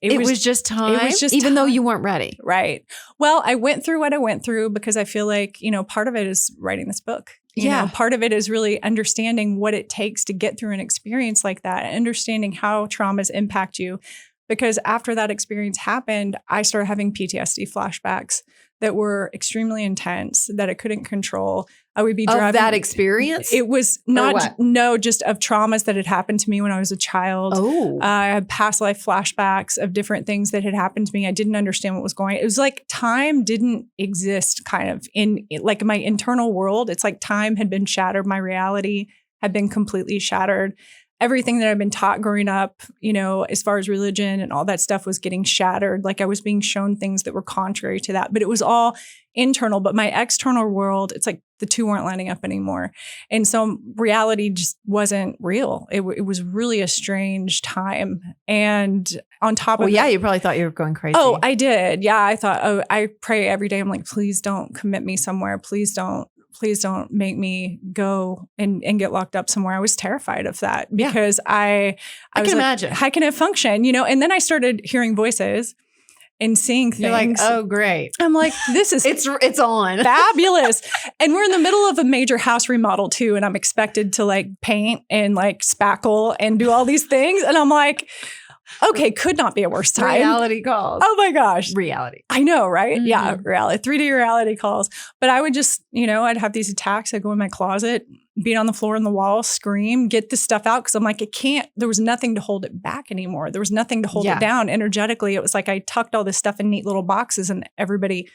It was just time. It was just even time. Though you weren't ready. Right. Well, I went through what I went through because I feel like, you know, part of it is writing this book. You know, part of it is really understanding what it takes to get through an experience like that, and understanding how traumas impact you. Because after that experience happened, I started having PTSD flashbacks that were extremely intense that I couldn't control. I would be driving. Of that experience? It was just of traumas that had happened to me when I was a child. Oh. I had past life flashbacks of different things that had happened to me. I didn't understand what was going on. It was like time didn't exist kind of in like my internal world. It's like time had been shattered. My reality had been completely shattered. Everything that I've been taught growing up, you know, as far as religion and all that stuff was getting shattered. Like I was being shown things that were contrary to that, but it was all internal. But my external world, it's like the two weren't lining up anymore. And so reality just wasn't real. It was really a strange time. And on top of you probably thought you were going crazy. Oh, I did. Yeah, I thought, I pray every day. I'm like, please don't commit me somewhere. Please don't make me go and get locked up somewhere. I was terrified of that because I can imagine. How can it function? You know, and then I started hearing voices and seeing things. You're like, oh, great. I'm like, this is it's on. fabulous. And we're in the middle of a major house remodel too. And I'm expected to like paint and like spackle and do all these things. And I'm like, okay, could not be a worse time. Reality calls. Oh my gosh. Reality. I know, right? Mm-hmm. Yeah, reality, 3D reality calls. But I would just, I'd have these attacks. I'd go in my closet, beat on the floor and the wall, scream, get this stuff out. Cause I'm like, there was nothing to hold it back anymore. There was nothing to hold it down energetically. It was like I tucked all this stuff in neat little boxes and everybody,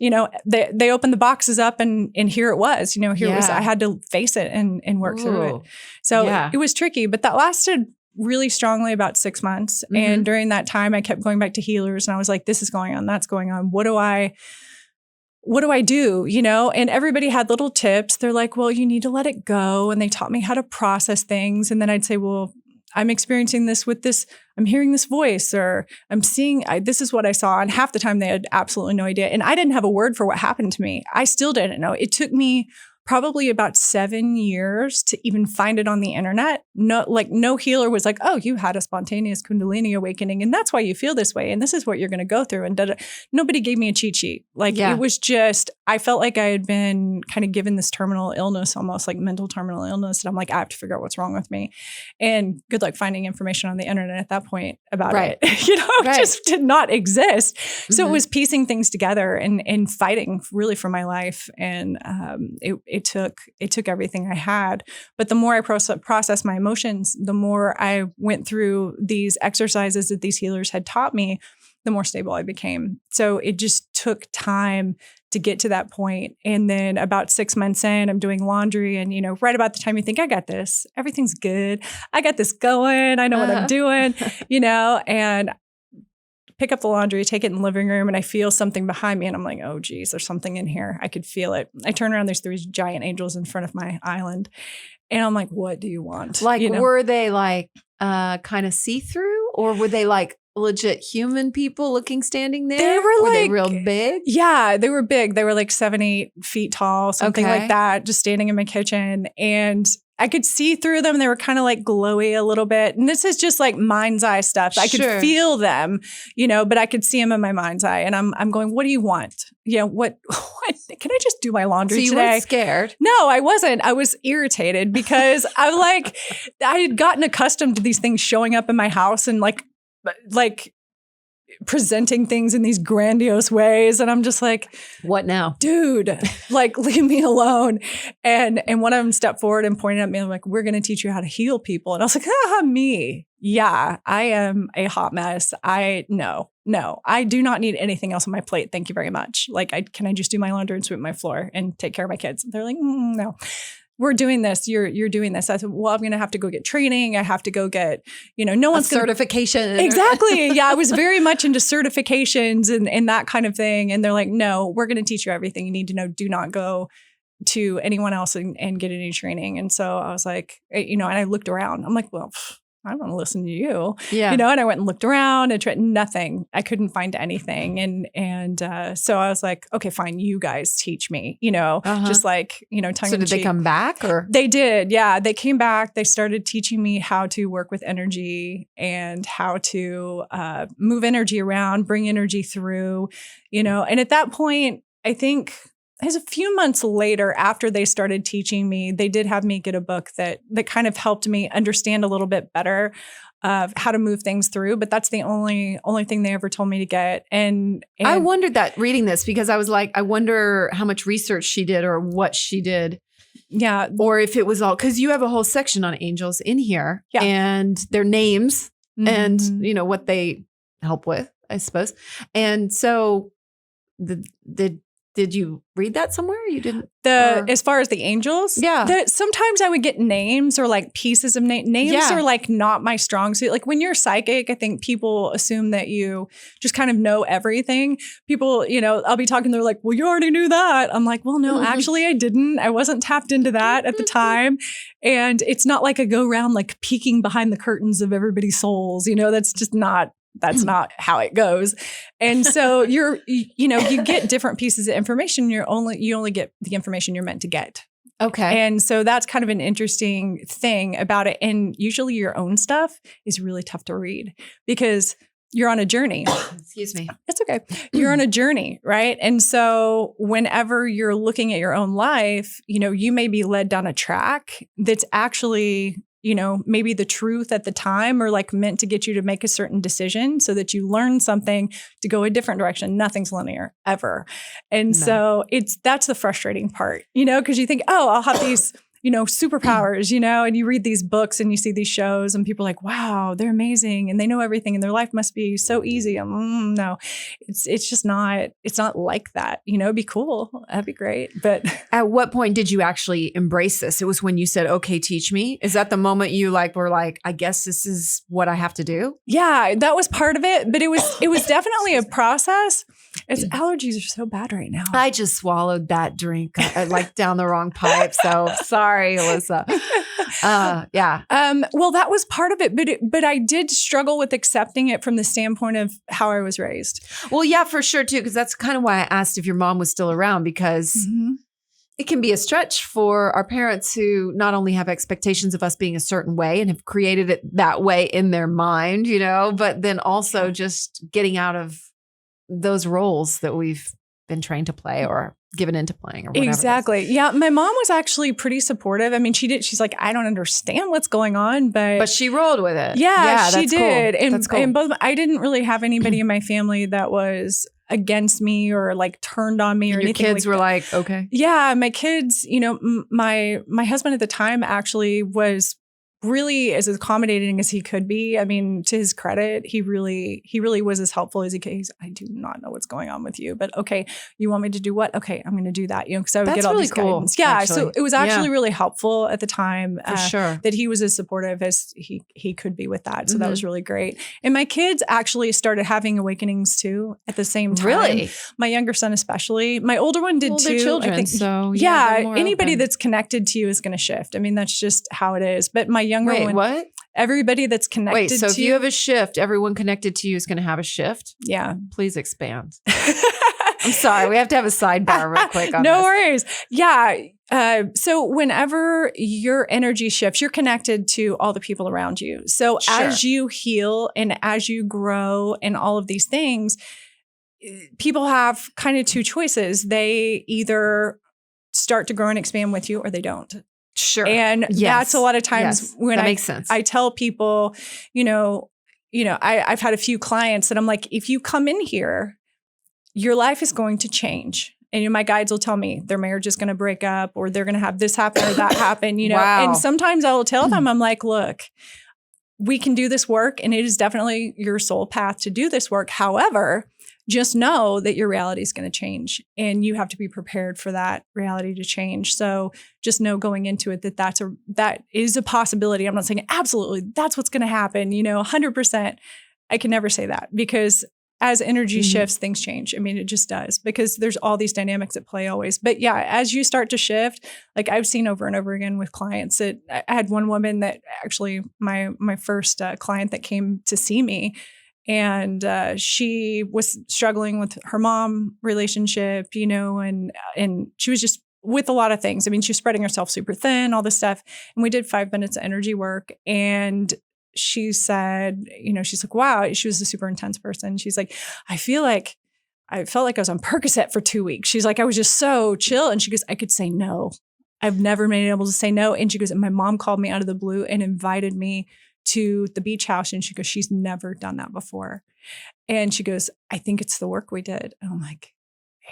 they opened the boxes up and here it was, here it was. I had to face it and work through it. So it was tricky, but that lasted really strongly about 6 months. Mm-hmm. And during that time, I kept going back to healers and I was like, this is going on, that's going on. What do I do? And everybody had little tips. They're like, well, you need to let it go. And they taught me how to process things. And then I'd say, well, I'm experiencing this with this, I'm hearing this voice, or I'm seeing, this is what I saw. And half the time they had absolutely no idea. And I didn't have a word for what happened to me. I still didn't know. It took me probably about 7 years to even find it on the internet. No healer was like, oh, you had a spontaneous Kundalini awakening and that's why you feel this way. And this is what you're going to go through. And nobody gave me a cheat sheet. It was just, I felt like I had been kind of given this terminal illness, almost like mental terminal illness. And I'm like, I have to figure out what's wrong with me. And good luck finding information on the internet at that point about it. It just did not exist. So it was piecing things together and fighting really for my life. And it took everything I had. But the more I processed my emotions, the more I went through these exercises that these healers had taught me, the more stable I became. So it just took time to get to that point. And then about 6 months in, I'm doing laundry and, right about the time you think, I got this, everything's good. I got this going. I know what I'm doing, and pick up the laundry, take it in the living room, and I feel something behind me. And I'm like, oh, geez, there's something in here. I could feel it. I turn around, there's 3 giant angels in front of my island. And I'm like, what do you want? Were they kind of see-through, or were they like legit human people standing there? They were they real big? Yeah, they were big. They were 7-8 feet tall, something like that, just standing in my kitchen. And I could see through them. They were kind of glowy a little bit. And this is just mind's eye stuff. I could feel them, but I could see them in my mind's eye. And I'm going, what do you want? What can I just do my laundry today? So you weren't scared? No, I wasn't. I was irritated because I had gotten accustomed to these things showing up in my house and presenting things in these grandiose ways. And I'm just like, what now? Dude, leave me alone. And one of them stepped forward and pointed at me, like, we're going to teach you how to heal people. And I was like, me? Yeah, I am a hot mess. No, I do not need anything else on my plate. Thank you very much. Can I just do my laundry and sweep my floor and take care of my kids? They're like, no. We're doing this. You're doing this. I said, well, I'm going to have to go get training. I have to go get, no one's certification. Exactly. Yeah. I was very much into certifications and that kind of thing. And they're like, no, we're going to teach you everything you need to know. Do not go to anyone else and get any training. And so I was like, and I looked around. I'm like, well, I don't want to listen to you. Yeah. And I went and looked around and tried nothing. I couldn't find anything. And so I was like, okay, fine. You guys teach me, just tongue in cheek. So did they come back or? They did. Yeah. They came back. They started teaching me how to work with energy and how to move energy around, bring energy through, and at that point, I think it was a few months later after they started teaching me, they did have me get a book that kind of helped me understand a little bit better of how to move things through. But that's the only thing they ever told me to get. And I wondered that reading this because I was like, I wonder how much research she did or what she did. Yeah. Or if it was all, because you have a whole section on angels in here and their names and, what they help with, I suppose. And so did you read that somewhere? You didn't? As far as the angels? Yeah. Sometimes I would get names or pieces of names. Names are not my strong suit. When you're psychic, I think people assume that you just kind of know everything. People, I'll be talking, they're like, well, you already knew that. I'm like, well, no, actually I didn't. I wasn't tapped into that at the time. And it's not like I go around peeking behind the curtains of everybody's souls. That's just not. That's not how it goes. And so you get different pieces of information. You only get the information you're meant to get. Okay. And so that's kind of an interesting thing about it. And usually your own stuff is really tough to read because you're on a journey. Excuse me. It's okay. You're on a journey, right? And so whenever you're looking at your own life, you may be led down a track that's actually, maybe the truth at the time, or like meant to get you to make a certain decision so that you learn something to go a different direction. Nothing's linear ever. And so that's the frustrating part, because you think, oh, I'll have these superpowers, and you read these books and you see these shows and people are like, wow, they're amazing. And they know everything and their life must be so easy. No, it's just not, it's not like that. It'd be cool. That'd be great. But at what point did you actually embrace this? It was when you said, okay, teach me. Is that the moment you were like, I guess this is what I have to do? Yeah, that was part of it. But it was definitely a process. Allergies are so bad right now. I just swallowed that drink like down the wrong pipe. So sorry, Alyssa. Yeah. Well, that was part of it, but I did struggle with accepting it from the standpoint of how I was raised. Well, yeah, for sure too, because that's kind of why I asked if your mom was still around, because it can be a stretch for our parents who not only have expectations of us being a certain way and have created it that way in their mind, but then also just getting out of those roles that we've been trained to play or given into playing or whatever. Exactly. Yeah. My mom was actually pretty supportive. I mean, she's like, I don't understand what's going on, but she rolled with it. Yeah, she did. Cool. And, cool. and both, I didn't really have anybody in my family that was against me or like turned on me or anything. Your kids were like, okay. Yeah. My kids, my husband at the time actually was really as accommodating as he could be. I mean, to his credit, he really was as helpful as he could. I do not know what's going on with you, but okay, you want me to do what? Okay, I'm going to do that. Because I would get all really these cool, guidance. Yeah, actually. so it was actually really helpful at the time. For sure. That he was as supportive as he could be with that. So that was really great. And my kids actually started having awakenings too at the same time. Really? My younger son especially. My older one did too. They're children, I think, so yeah, anybody that's connected to you is going to shift. I mean, that's just how it is. But my younger one, what? Everybody that's connected to you. Wait, so if you have a shift, everyone connected to you is going to have a shift? Yeah. Please expand. I'm sorry. We have to have a sidebar real quick on no this. worries. Yeah. So whenever your energy shifts, you're connected to all the people around you. So as you heal and as you grow and all of these things, people have kind of two choices. They either start to grow and expand with you or they don't. Sure. And that's a lot of times when that makes sense. I tell people, I've had a few clients that I'm like, if you come in here, your life is going to change. And my guides will tell me their marriage is going to break up or they're going to have this happen or that happen, Wow. And sometimes I will tell them, I'm like, look, we can do this work and it is definitely your soul path to do this work. However, just know that your reality is going to change and you have to be prepared for that reality to change. So just know going into it that is a possibility. I'm not saying absolutely that's what's going to happen, 100%. I can never say that because as energy shifts, things change. I mean, it just does because there's all these dynamics at play always. But yeah, as you start to shift, like I've seen over and over again with clients that I had one woman that actually my first client that came to see me. And she was struggling with her mom relationship, and she was just with a lot of things. I mean, she was spreading herself super thin, all this stuff. And we did 5 minutes of energy work. And she said, she's like, wow, she was a super intense person. She's like, I felt like I was on Percocet for 2 weeks. She's like, I was just so chill. And she goes, I could say no. I've never been able to say no. And she goes, and my mom called me out of the blue and invited me to the beach house. And she goes, she's never done that before. And she goes, I think it's the work we did. And I'm like,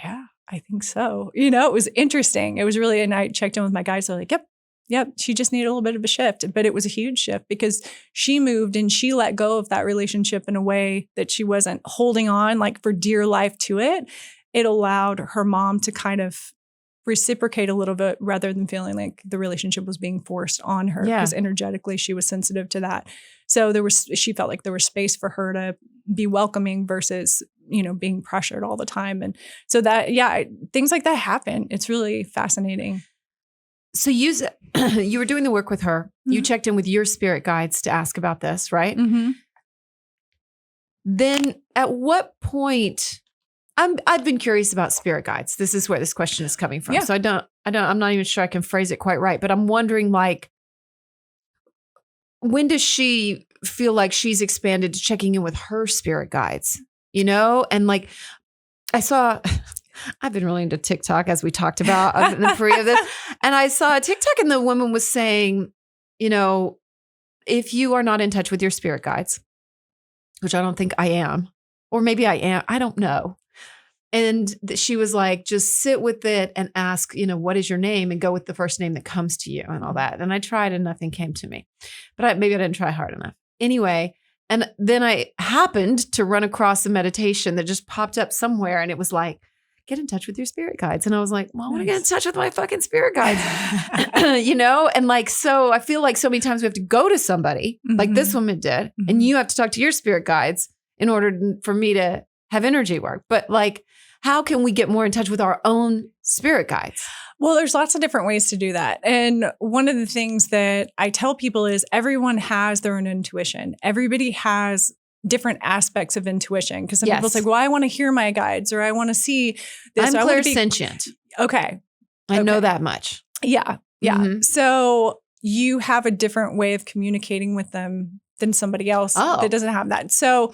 yeah, I think so. It was interesting. It was really, and I checked in with my guys. They're like, yep. She just needed a little bit of a shift, but it was a huge shift because she moved and she let go of that relationship in a way that she wasn't holding on like for dear life to it. It allowed her mom to kind of reciprocate a little bit rather than feeling like the relationship was being forced on her because energetically she was sensitive to that. So she felt like there was space for her to be welcoming versus, being pressured all the time. And so things like that happen. It's really fascinating. So you were doing the work with her. You checked in with your spirit guides to ask about this, right? Mm-hmm. Then at what point... I've been curious about spirit guides. This is where this question is coming from. Yeah. So I'm not even sure I can phrase it quite right, but I'm wondering when does she feel like she's expanded to checking in with her spirit guides, you know? And like, I've been really into TikTok, as we talked about in the pre of this. And I saw a TikTok and the woman was saying, you know, if you are not in touch with your spirit guides, which I don't think I am, or maybe I am, I don't know. And she was like, just sit with it and ask, you know, what is your name, and go with the first name that comes to you and all that. And I tried and nothing came to me, but maybe I didn't try hard enough. Anyway, and then I happened to run across a meditation that just popped up somewhere, and it was like, get in touch with your spirit guides. And I was like, well, I want to get in touch with my fucking spirit guides, you know? And like, so I feel like so many times we have to go to somebody like this woman did, and you have to talk to your spirit guides in order for me to have energy work. But like, how can we get more in touch with our own spirit guides? Well, there's lots of different ways to do that. And one of the things that I tell people is everyone has their own intuition. Everybody has different aspects of intuition. Because some people say, well, I want to hear my guides, or I want to see this. I'm clairsentient. Okay. I know that much. Yeah. Yeah. So you have a different way of communicating with them than somebody else that doesn't have that. So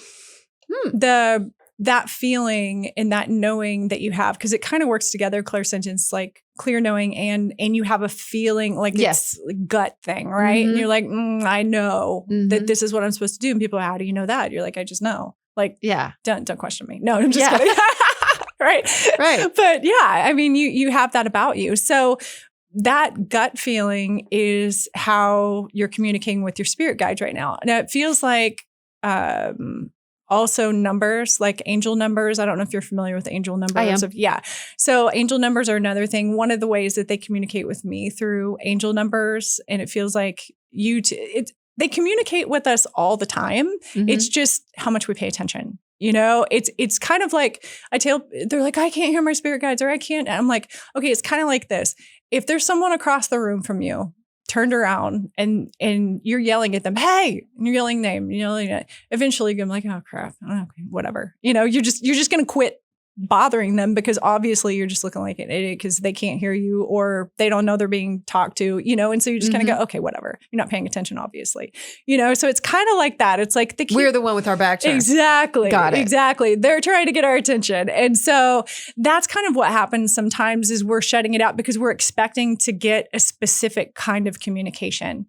that feeling and that knowing that you have, because it kind of works together, clairsentience, like clear knowing, and you have a feeling like it's a gut thing, right? And you're like, I know that this is what I'm supposed to do. And people are, how do you know that? You're like, I just know. Like, don't question me. No, I'm just kidding. Right. But yeah, I mean, you have that about you. So that gut feeling is how you're communicating with your spirit guides right now. Now it feels like, also numbers, like angel numbers. I don't know if you're familiar with angel numbers. I am. So angel numbers are another thing. One of the ways that they communicate with me through angel numbers, and it feels like they communicate with us all the time. It's just how much we pay attention. You know, it's kind of like they're like, I can't hear my spirit guides, or I can't. And I'm like, okay, it's kind of like this. If there's someone across the room from you, turned around and you're yelling at them, hey, and you're yelling name, you're yelling at, eventually you're like, oh crap, okay, whatever. You know, you're just going to quit bothering them, because obviously you're just looking like an idiot because they can't hear you, or they don't know they're being talked to, you know? And so you just kind of go, okay, whatever. You're not paying attention, obviously, you know? So it's kind of like that. It's like we're the one with our back turned. Exactly. Got it. Exactly. They're trying to get our attention. And so that's kind of what happens sometimes, is we're shutting it out because we're expecting to get a specific kind of communication,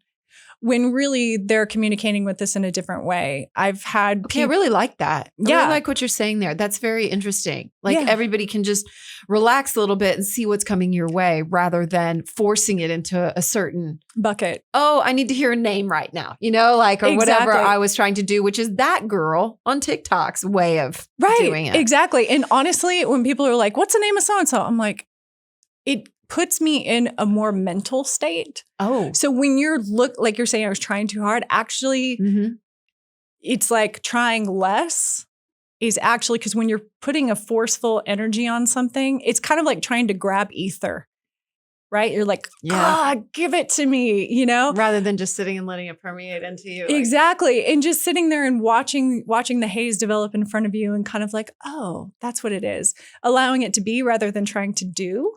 when really they're communicating with us in a different way. I've had I really like that. I really like what you're saying there. That's very interesting. Like everybody can just relax a little bit and see what's coming your way, rather than forcing it into a certain bucket. Oh, I need to hear a name right now, you know, like, or whatever I was trying to do, which is that girl on TikTok's way of doing it. Exactly. And honestly, when people are like, what's the name of so-and-so? I'm like, it puts me in a more mental state. Oh. So when like you're saying, I was trying too hard, actually, it's like trying less is actually, because when you're putting a forceful energy on something, it's kind of like trying to grab ether, right? You're like, give it to me, you know? Rather than just sitting and letting it permeate into you. Exactly. And just sitting there and watching the haze develop in front of you, and kind of like, oh, that's what it is. Allowing it to be rather than trying to do.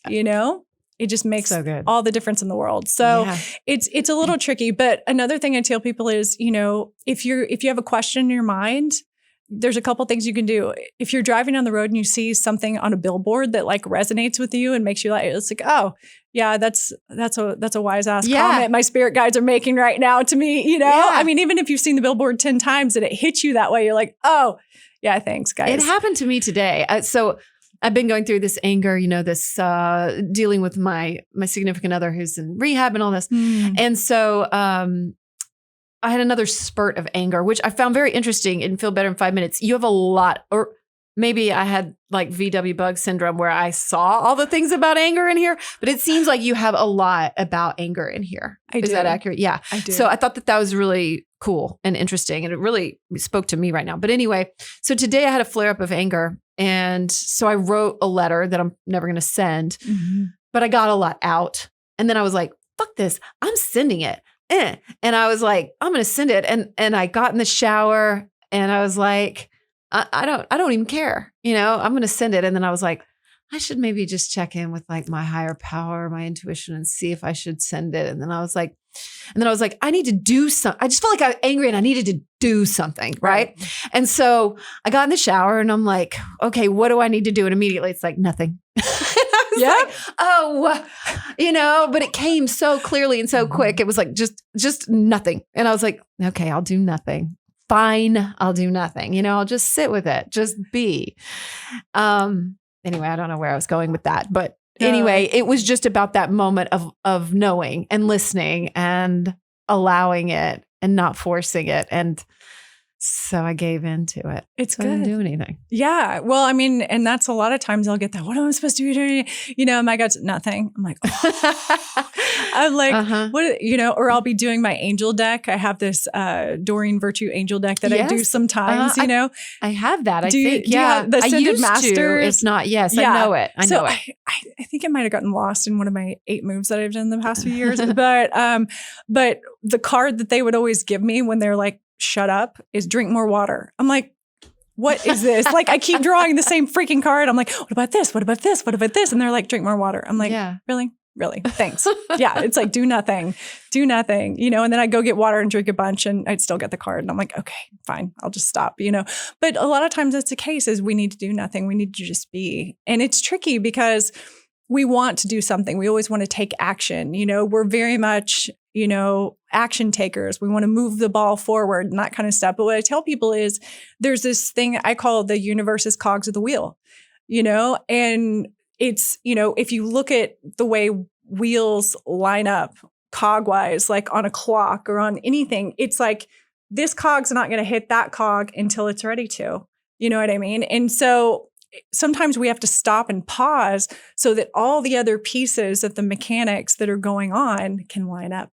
You know, it just makes all the difference in the world. So it's a little tricky. But another thing I tell people is, you know, if you have a question in your mind, there's a couple things you can do. If you're driving on the road and you see something on a billboard that like resonates with you and makes you like, it's like, oh yeah, that's a wise ass comment my spirit guides are making right now to me. You know, I mean, even if you've seen the billboard 10 times and it hits you that way, you're like, oh yeah, thanks guys. It happened to me today. So I've been going through this anger, you know, this dealing with my significant other who's in rehab and all this. And so I had another spurt of anger, which I found very interesting in Feel Better in 5 Minutes. You have a lot, or maybe I had like VW bug syndrome where I saw all the things about anger in here, but it seems like you have a lot about anger in here. Is that accurate? Yeah. I do. So I thought that was really cool and interesting, and it really spoke to me right now. But anyway, so today I had a flare up of anger. And so I wrote a letter that I'm never going to send, but I got a lot out. And then I was like, fuck this, I'm sending it. And I was like, I'm going to send it. And I got in the shower and I was like, I don't even care. You know, I'm going to send it. And then I was like, I should maybe just check in with like my higher power, my intuition, and see if I should send it. And then I was like, And then I was like, I need to do something. I just felt like I was angry and I needed to do something. Right. And so I got in the shower and I'm like, okay, what do I need to do? And immediately it's like, nothing. Like, oh, but it came so clearly and so quick. It was like, just nothing. And I was like, okay, I'll do nothing. Fine. I'll do nothing. I'll just sit with it. Just be. Anyway, I don't know where I was going with that, but anyway, it was just about that moment of knowing and listening and allowing it and not forcing it. And so I gave into it. It's good. I didn't do anything. Yeah. Well, I mean, and that's a lot of times I'll get that. What am I supposed to do? My gut's nothing. I'm like, I'm like, what, or I'll be doing my angel deck. I have this Doreen Virtue angel deck that I do sometimes, I have that. I do think, you have the Ascended Masters? It's not, yes, I know it. I know it. I think it might've gotten lost in one of my 8 moves that I've done in the past few years. but the card that they would always give me when they're like, shut up, is drink more water. I'm like, what is this? Like, I keep drawing the same freaking card. I'm like, what about this? What about this? What about this? And they're like, drink more water. I'm like, really? Thanks. It's like, do nothing, and then I go get water and drink a bunch and I'd still get the card. And I'm like, okay, fine. I'll just stop, But a lot of times that's the case is we need to do nothing. We need to just be. And it's tricky because we want to do something. We always want to take action. We're very much, action takers. We want to move the ball forward and that kind of stuff. But what I tell people is there's this thing I call the universe's cogs of the wheel, and it's, if you look at the way wheels line up cog-wise, like on a clock or on anything, it's like this cog's not going to hit that cog until it's ready to. You know what I mean? And so sometimes we have to stop and pause so that all the other pieces of the mechanics that are going on can line up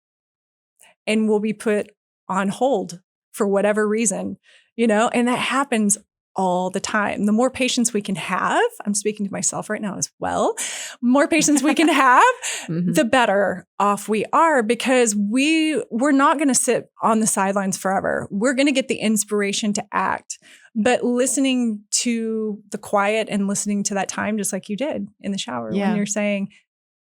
and will be put on hold for whatever reason, and that happens all the time. The more patience we can have, I'm speaking to myself right now as well, more patience we can have, the better off we are, because we're not going to sit on the sidelines forever. We're going to get the inspiration to act, but listening to the quiet and listening to that time, just like you did in the shower when you're saying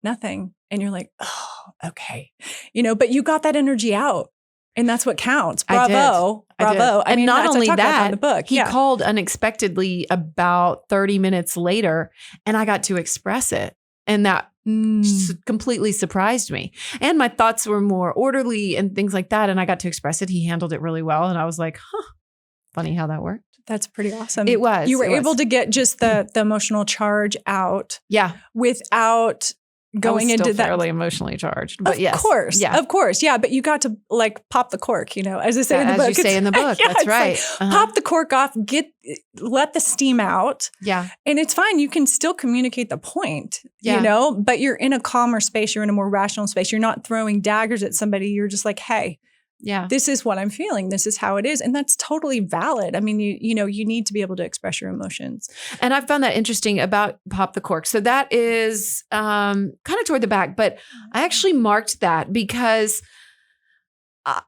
nothing and you're like, oh, okay, but you got that energy out. And that's what counts. Bravo. Bravo. I mean, not only that, in the book. He called unexpectedly about 30 minutes later and I got to express it. And that completely surprised me. And my thoughts were more orderly and things like that. And I got to express it. He handled it really well. And I was like, funny how that worked. That's pretty awesome. It was. You were able to get just the emotional charge out. Yeah. Without going into that fairly emotionally charged, but yes, of course, yeah. But you got to like pop the cork, as I say in the book. As you say in the book, that's right. Like, pop the cork off, let the steam out. Yeah, and it's fine. You can still communicate the point, but you're in a calmer space. You're in a more rational space. You're not throwing daggers at somebody. You're just like, hey. Yeah. This is what I'm feeling. This is how it is. And that's totally valid. I mean, you need to be able to express your emotions. And I found that interesting about Pop the Cork. So that is kind of toward the back, but I actually marked that because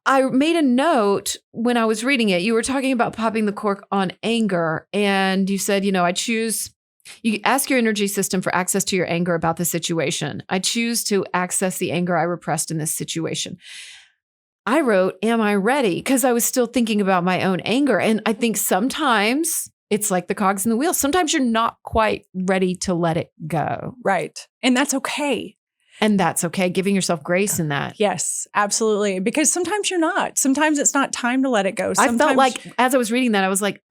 I made a note when I was reading it. You were talking about popping the cork on anger. And you said, you ask your energy system for access to your anger about the situation. I choose to access the anger I repressed in this situation. I wrote, am I ready? Because I was still thinking about my own anger. And I think sometimes it's like the cogs in the wheel. Sometimes you're not quite ready to let it go. Right. And that's okay. And that's okay. Giving yourself grace in that. Yes, absolutely. Because sometimes you're not. Sometimes it's not time to let it go. I felt like as I was reading that, I was like,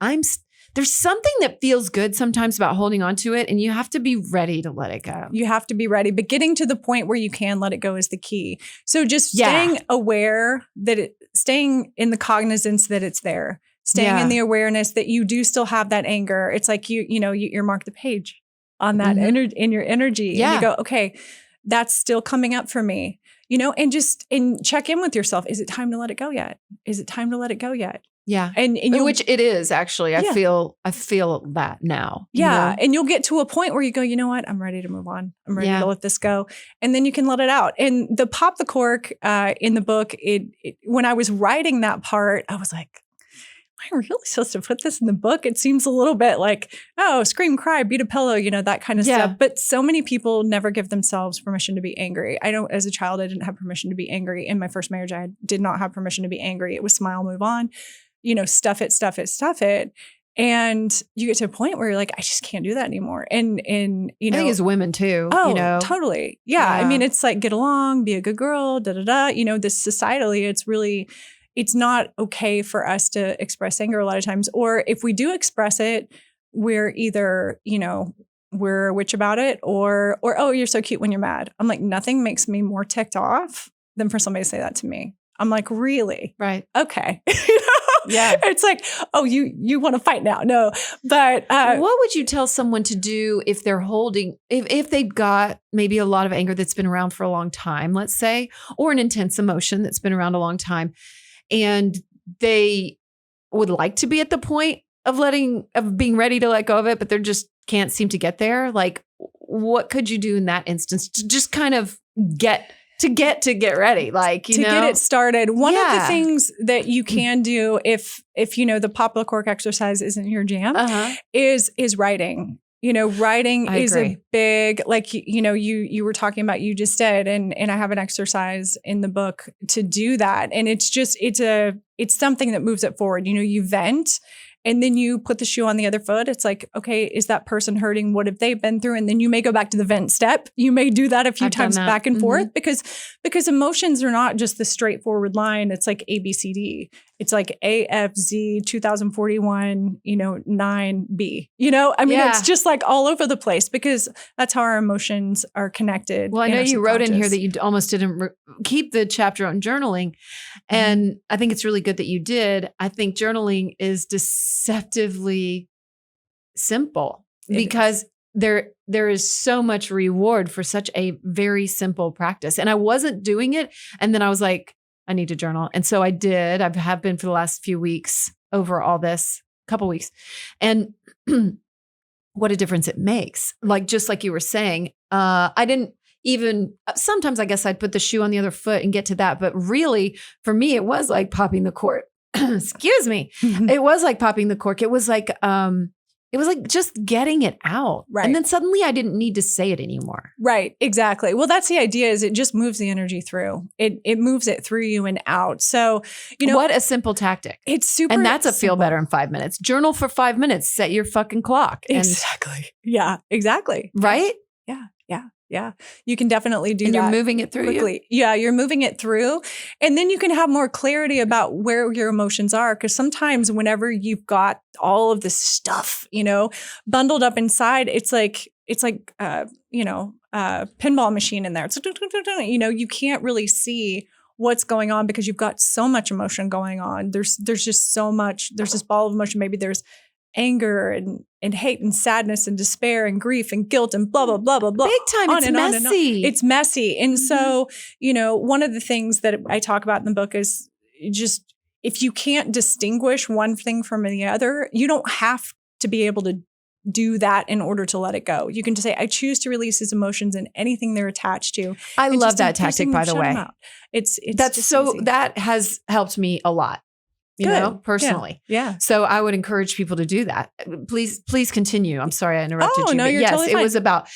there's something that feels good sometimes about holding on to it, and you have to be ready to let it go. You have to be ready, but getting to the point where you can let it go is the key. So just staying aware staying in the cognizance that it's there, staying in the awareness that you do still have that anger. It's like you earmark the page on that in your energy, and you go, okay, that's still coming up for me, and check in with yourself. Is it time to let it go yet? Is it time to let it go yet? Yeah. And which it is actually. I feel that now. Yeah. And you'll get to a point where you go, you know what? I'm ready to move on. I'm ready to let this go. And then you can let it out. And the pop the cork in the book, when I was writing that part, I was like, I really supposed to put this in the book? It seems a little bit like, oh, scream, cry, beat a pillow, that kind of stuff. But so many people never give themselves permission to be angry. I don't, as a child, I didn't have permission to be angry. In my first marriage, I did not have permission to be angry. It was smile, move on, stuff it, stuff it, stuff it. And you get to a point where you're like, I just can't do that anymore. And I think as women too. Totally. Yeah. I mean, it's like, get along, be a good girl, this societally, it's not okay for us to express anger a lot of times. Or if we do express it, we're either, we're a witch about it or, oh, you're so cute when you're mad. I'm like, nothing makes me more ticked off than for somebody to say that to me. I'm like, really? Right. Okay. Yeah. It's like, oh, you want to fight now. No. But what would you tell someone to do if they're holding, if they've got maybe a lot of anger that's been around for a long time, let's say, or an intense emotion that's been around a long time, and they would like to be at the point of being ready to let go of it, but they just can't seem to get there? Like, what could you do in that instance to just kind of get ready, like, get it started? One of the things that you can do if the popular Cork exercise isn't your jam is writing. Writing is a big, like, you were talking about, you just did, and I have an exercise in the book to do that. And it's something that moves it forward. You vent. And then you put the shoe on the other foot. It's like, okay, is that person hurting? What have they been through? And then you may go back to the vent step. You may do that a few times back and forth because emotions are not just the straightforward line. It's like ABCD. It's like AFZ 2041, 9B. It's just like all over the place because that's how our emotions are connected. Well, I know you wrote in here that you almost didn't keep the chapter on journaling. And I think it's really good that you did. I think journaling is deceptively simple because there is so much reward for such a very simple practice. And I wasn't doing it. And then I was like, I need to journal. And so I did. I have been for the last few weeks over all this, couple weeks. And what a difference it makes. Like, just like you were saying, I didn't even, sometimes I guess I'd put the shoe on the other foot and get to that. But really, for me, it was like popping the cork. Excuse me. It was like popping the cork. It was like just getting it out. Right. And then suddenly I didn't need to say it anymore. Right. Exactly. Well, that's the idea, is it just moves the energy through. It moves it through you and out. So, what a simple tactic. It's super. And that's a simple. feel better in 5 minutes. Journal for 5 minutes. Set your fucking clock. Exactly. Yeah, exactly. Right? Yeah. You can definitely do that. And you're moving it through quickly. Yeah, you're moving it through. And then you can have more clarity about where your emotions are. Because sometimes whenever you've got all of this stuff, bundled up inside, it's like a pinball machine in there. It's, you can't really see what's going on because you've got so much emotion going on. There's just so much. There's this ball of emotion. Maybe there's anger and hate and sadness and despair and grief and guilt and blah, blah, blah, blah, blah. Big time. It's messy. It's messy. And so, one of the things that I talk about in the book is just, if you can't distinguish one thing from the other, you don't have to be able to do that in order to let it go. You can just say, I choose to release these emotions and anything they're attached to. I love that tactic, by the way. That has helped me a lot. Personally. Yeah. So I would encourage people to do that. Please continue. I'm sorry I interrupted you. No, but you're yes, totally it fine. was about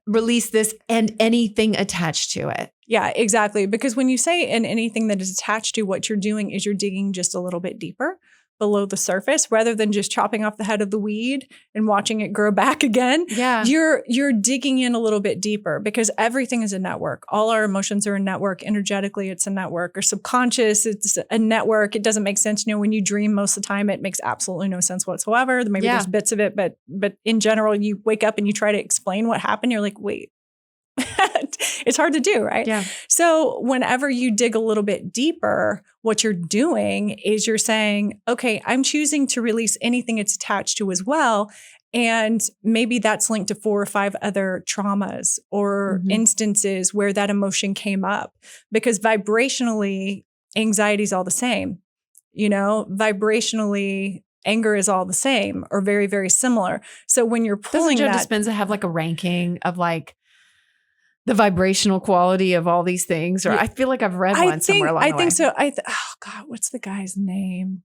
release this and anything attached to it. Yeah, exactly. Because when you say and anything that is attached to, what you're doing is you're digging just a little bit deeper below the surface rather than just chopping off the head of the weed and watching it grow back again. Yeah. You're digging in a little bit deeper because everything is a network. All our emotions are a network. Energetically, it's a network. Or subconscious, it's a network. It doesn't make sense. When you dream most of the time, it makes absolutely no sense whatsoever. Maybe there's bits of it, but in general, you wake up and you try to explain what happened. You're like, wait. It's hard to do, right? Yeah. So whenever you dig a little bit deeper, what you're doing is you're saying, okay, I'm choosing to release anything it's attached to as well. And maybe that's linked to 4 or 5 other traumas or instances where that emotion came up, because vibrationally, anxiety is all the same. Vibrationally, anger is all the same or very, very similar. So when you're pulling Doesn't Joe Dispenza have like a ranking of like the vibrational quality of all these things? Or I feel like I've read one somewhere along the way. I think so. Oh God, what's the guy's name?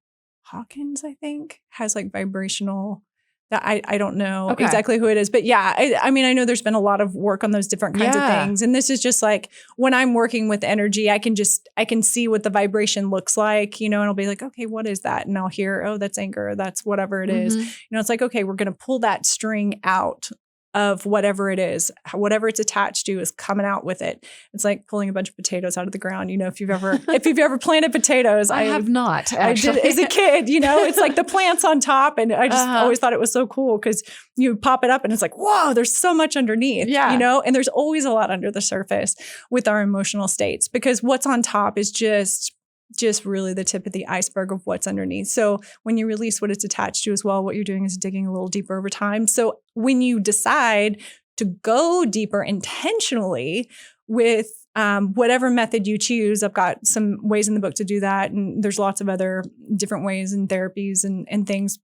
Hawkins, I think, has like vibrational that I don't know Okay. exactly who it is, but yeah, I mean, I know there's been a lot of work on those different kinds of things. And this is just like when I'm working with energy, I can see what the vibration looks like, and I'll be like, okay, what is that? And I'll hear, oh, that's anger. That's whatever it is. It's like, okay, we're going to pull that string out of whatever it is, whatever it's attached to is coming out with it. It's like pulling a bunch of potatoes out of the ground. If you've ever planted potatoes, I have not actually. I did as a kid, it's like the plant's on top. And I just always thought it was so cool because you pop it up and it's like, whoa, there's so much underneath, and there's always a lot under the surface with our emotional states because what's on top is just really the tip of the iceberg of what's underneath. So when you release what it's attached to as well, what you're doing is digging a little deeper over time. So when you decide to go deeper intentionally with whatever method you choose, I've got some ways in the book to do that. And there's lots of other different ways and therapies and things.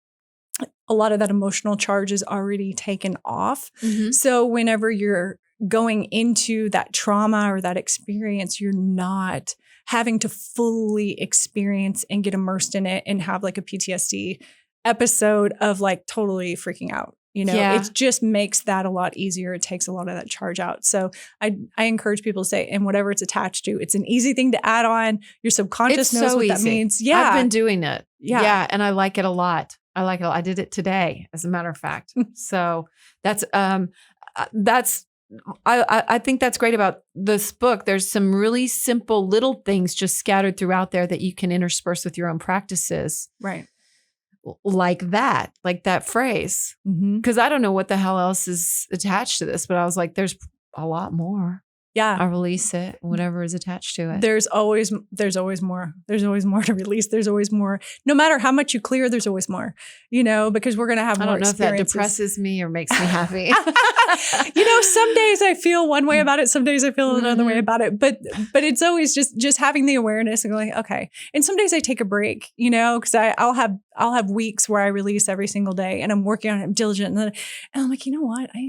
A lot of that emotional charge is already taken off. So whenever you're going into that trauma or that experience, you're not having to fully experience and get immersed in it and have like a PTSD episode of like totally freaking out. It just makes that a lot easier. It takes a lot of that charge out. So I encourage people to say, and whatever it's attached to, it's an easy thing to add on. Your subconscious knows what that means. Yeah. I've been doing it. Yeah. And I like it a lot. I did it today, as a matter of fact. So I think that's great about this book. There's some really simple little things just scattered throughout there that you can intersperse with your own practices. Right. Like that phrase. Because I don't know what the hell else is attached to this, but I was like, there's a lot more. Yeah. I release it, whatever is attached to it. There's always more. There's always more to release. There's always more. No matter how much you clear, there's always more, because we're going to have more experiences. I don't know if that depresses me or makes me happy. Some days I feel one way about it. Some days I feel another way about it. But it's always just having the awareness and going, okay. And some days I take a break, because I'll have weeks where I release every single day and I'm working on it, I'm diligent. And I'm like, you know what? I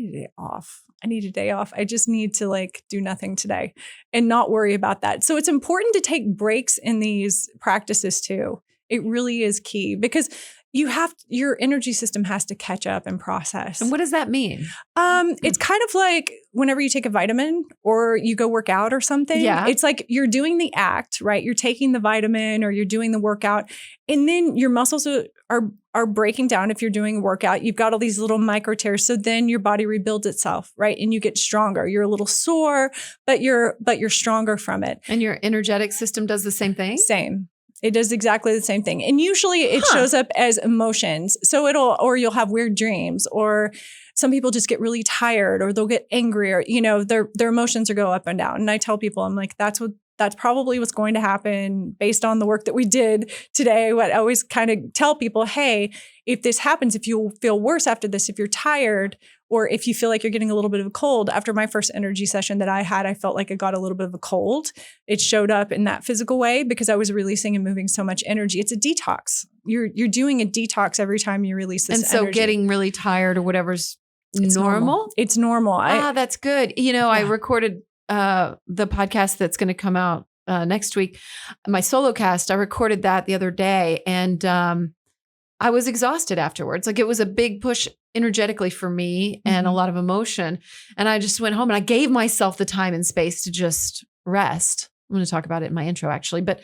need a day off. I just need to like do nothing today and not worry about that. So it's important to take breaks in these practices too. It really is key because your energy system has to catch up and process. And what does that mean? It's kind of like whenever you take a vitamin or you go work out or something. Yeah. It's like you're doing the act, right? You're taking the vitamin or you're doing the workout, and then your muscles are breaking down. If you're doing a workout, you've got all these little micro tears. So then your body rebuilds itself, right? And you get stronger. You're a little sore, but you're stronger from it. And your energetic system does the same thing? Same. It does exactly the same thing. And usually it shows up as emotions. So or you'll have weird dreams, or some people just get really tired, or they'll get angry, or, their emotions will go up and down. And I tell people, I'm like, that's probably what's going to happen based on the work that we did today. What I always kind of tell people, hey, if this happens, if you feel worse after this, if you're tired, or if you feel like you're getting a little bit of a cold. After my first energy session that I had, I felt like I got a little bit of a cold. It showed up in that physical way because I was releasing and moving so much energy. It's a detox. You're doing a detox every time you release this energy. And so getting really tired or whatever's normal? It's normal. That's good. I recorded the podcast that's going to come out next week, my solo cast. I recorded that the other day, and I was exhausted afterwards. Like, it was a big push energetically for me and a lot of emotion. And I just went home and I gave myself the time and space to just rest. I'm going to talk about it in my intro, actually, but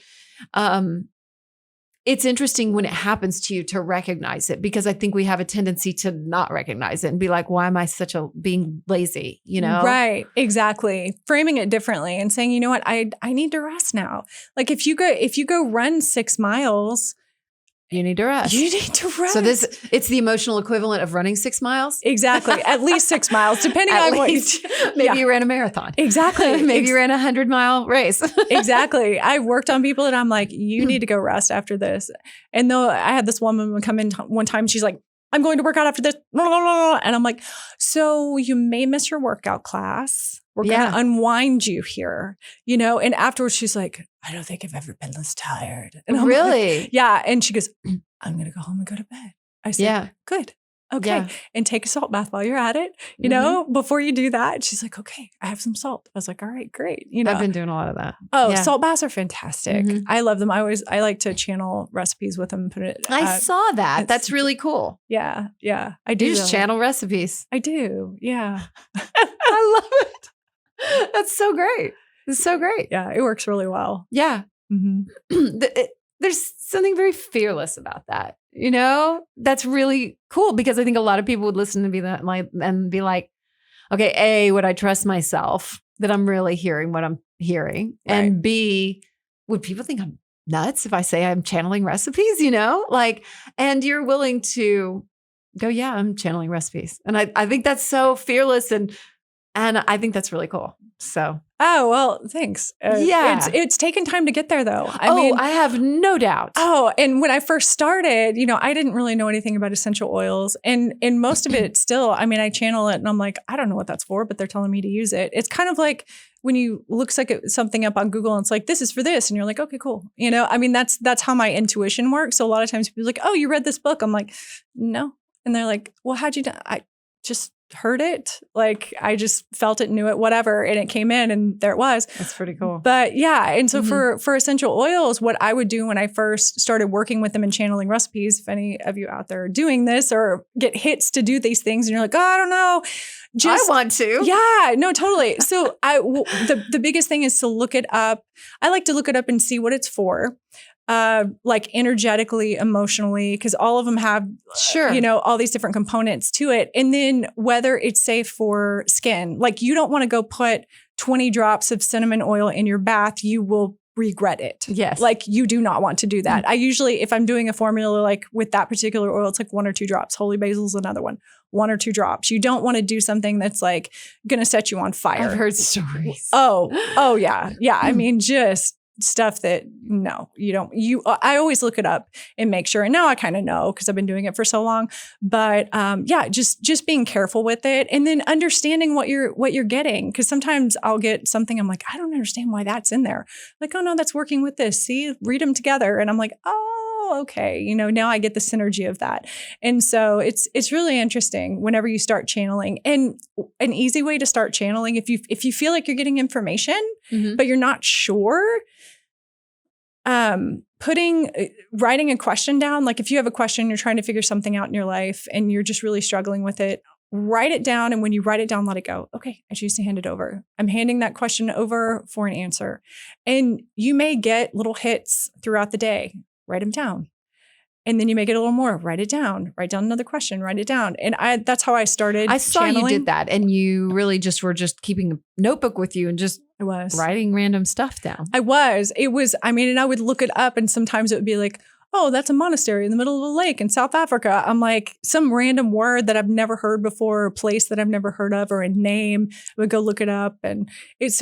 it's interesting when it happens to you to recognize it, because I think we have a tendency to not recognize it and be like, why am I being lazy? Right. Exactly. Framing it differently and saying, you know what, I need to rest now. Like if you go run 6 miles, you need to rest. You need to rest. So it's the emotional equivalent of running 6 miles? Exactly. At least 6 miles, depending on what maybe you ran a marathon. Exactly. Maybe you ran a 100-mile race. Exactly. I've worked on people and I'm like, you need to go rest after this. And though I had this woman come in one time, she's like, I'm going to work out after this. And I'm like, so you may miss your workout class. We're going to unwind you here, And afterwards she's like, I don't think I've ever been this tired. And I'm really? like, yeah. And she goes, I'm going to go home and go to bed. I said, good. Okay. Yeah. And take a salt bath while you're at it, you know, before you do that. She's like, okay, I have some salt. I was like, all right, great. You know, I've been doing a lot of that. oh, Yeah. salt baths are fantastic. I love them. I like to channel recipes with them and put it. I saw that. That's really cool. Yeah. Yeah. I do. You just channel recipes. I do. Yeah. I love it. That's so great. It's so great. Yeah. It works really well. Yeah. There's something very fearless about that. You know, that's really cool because I think a lot of people would listen to me and be like, okay, A, would I trust myself that I'm really hearing what I'm hearing? Right. And B, would people think I'm nuts if I say I'm channeling recipes, you know? Like, and you're willing to go, yeah, I'm channeling recipes. And I think that's so fearless and I think that's really cool. So. Oh, well, thanks. Yeah. It's taken time to get there though. I have no doubt. Oh, and when I first started, you know, I didn't really know anything about essential oils and most of it still, I mean, I channel it and I'm like, I don't know what that's for, but they're telling me to use it. It's kind of like when you look something up on Google and it's like, this is for this. And you're like, okay, cool. You know, I mean, that's how my intuition works. So a lot of times people are like, oh, you read this book. I'm like, no. And they're like, well, how'd you do? I just heard it. Like I just felt it, knew it, whatever. And it came in and there it was. That's pretty cool. But yeah. And so for essential oils, what I would do when I first started working with them and channeling recipes, if any of you out there are doing this or get hits to do these things and you're like, oh, I don't know. I want to. Yeah, no, totally. So the biggest thing is to look it up. I like to look it up and see what it's for. Like energetically, emotionally, because all of them have, you know, all these different components to it. And then whether it's safe for skin, like you don't want to go put 20 drops of cinnamon oil in your bath. You will regret it. Yes. Like you do not want to do that. I usually, if I'm doing a formula, like with that particular oil, it's like 1 or 2 drops. Holy basil is another one. 1 or 2 drops. You don't want to do something that's like going to set you on fire. I've heard stories. Oh yeah. Yeah. I mean, just stuff that no, you don't, I always look it up and make sure. And now I kind of know because I've been doing it for so long, but yeah, just being careful with it and then understanding what you're getting. Cause sometimes I'll get something. I'm like, I don't understand why that's in there. Like, oh no, that's working with this. See, read them together. And I'm like, oh, okay. You know, now I get the synergy of that. And so it's really interesting whenever you start channeling. And an easy way to start channeling, if you feel like you're getting information, but you're not sure, writing a question down. Like if you have a question, you're trying to figure something out in your life and you're just really struggling with it, write it down. And when you write it down, let it go. Okay, I choose to hand it over. I'm handing that question over for an answer. And you may get little hits throughout the day. Write them down. And then you may get a little more. Write it down. Write down another question. Write it down. And that's how I started. I saw channeling. You did that, and you really just were just keeping a notebook with you and just writing random stuff down. I was. It was. I mean, and I would look it up, and sometimes it would be like, "Oh, that's a monastery in the middle of a lake in South Africa." I'm like, some random word that I've never heard before, a place that I've never heard of, or a name. I would go look it up, and it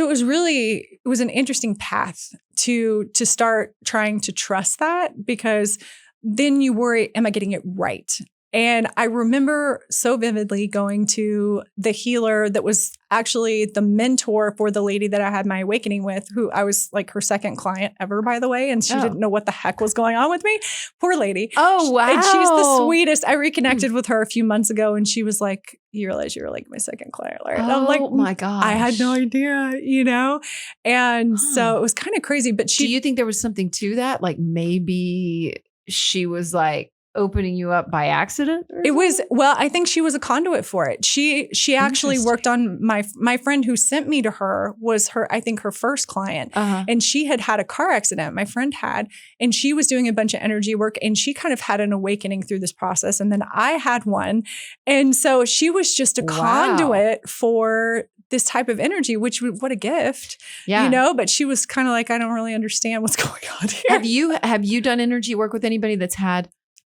was an interesting path to start trying to trust that because. Then you worry, am I getting it right? And I remember so vividly going to the healer that was actually the mentor for the lady that I had my awakening with, who I was like her second client ever, by the way. And she didn't know what the heck was going on with me. Poor lady. Oh, wow. And she's the sweetest. I reconnected with her a few months ago and she was like, you realize you were like my second client, right? And I'm like, my God. I had no idea, you know? And so it was kind of crazy. But do you think there was something to that? Like maybe she was like opening you up by accident? It was, well, I think she was a conduit for it. She actually worked on my friend who sent me to her was I think her first client. And she had a car accident. My friend had, and she was doing a bunch of energy work and she kind of had an awakening through this process. And then I had one. And so she was just a conduit for this type of energy, which what a gift, you know, but she was kind of like, I don't really understand what's going on here. Have you done energy work with anybody that's had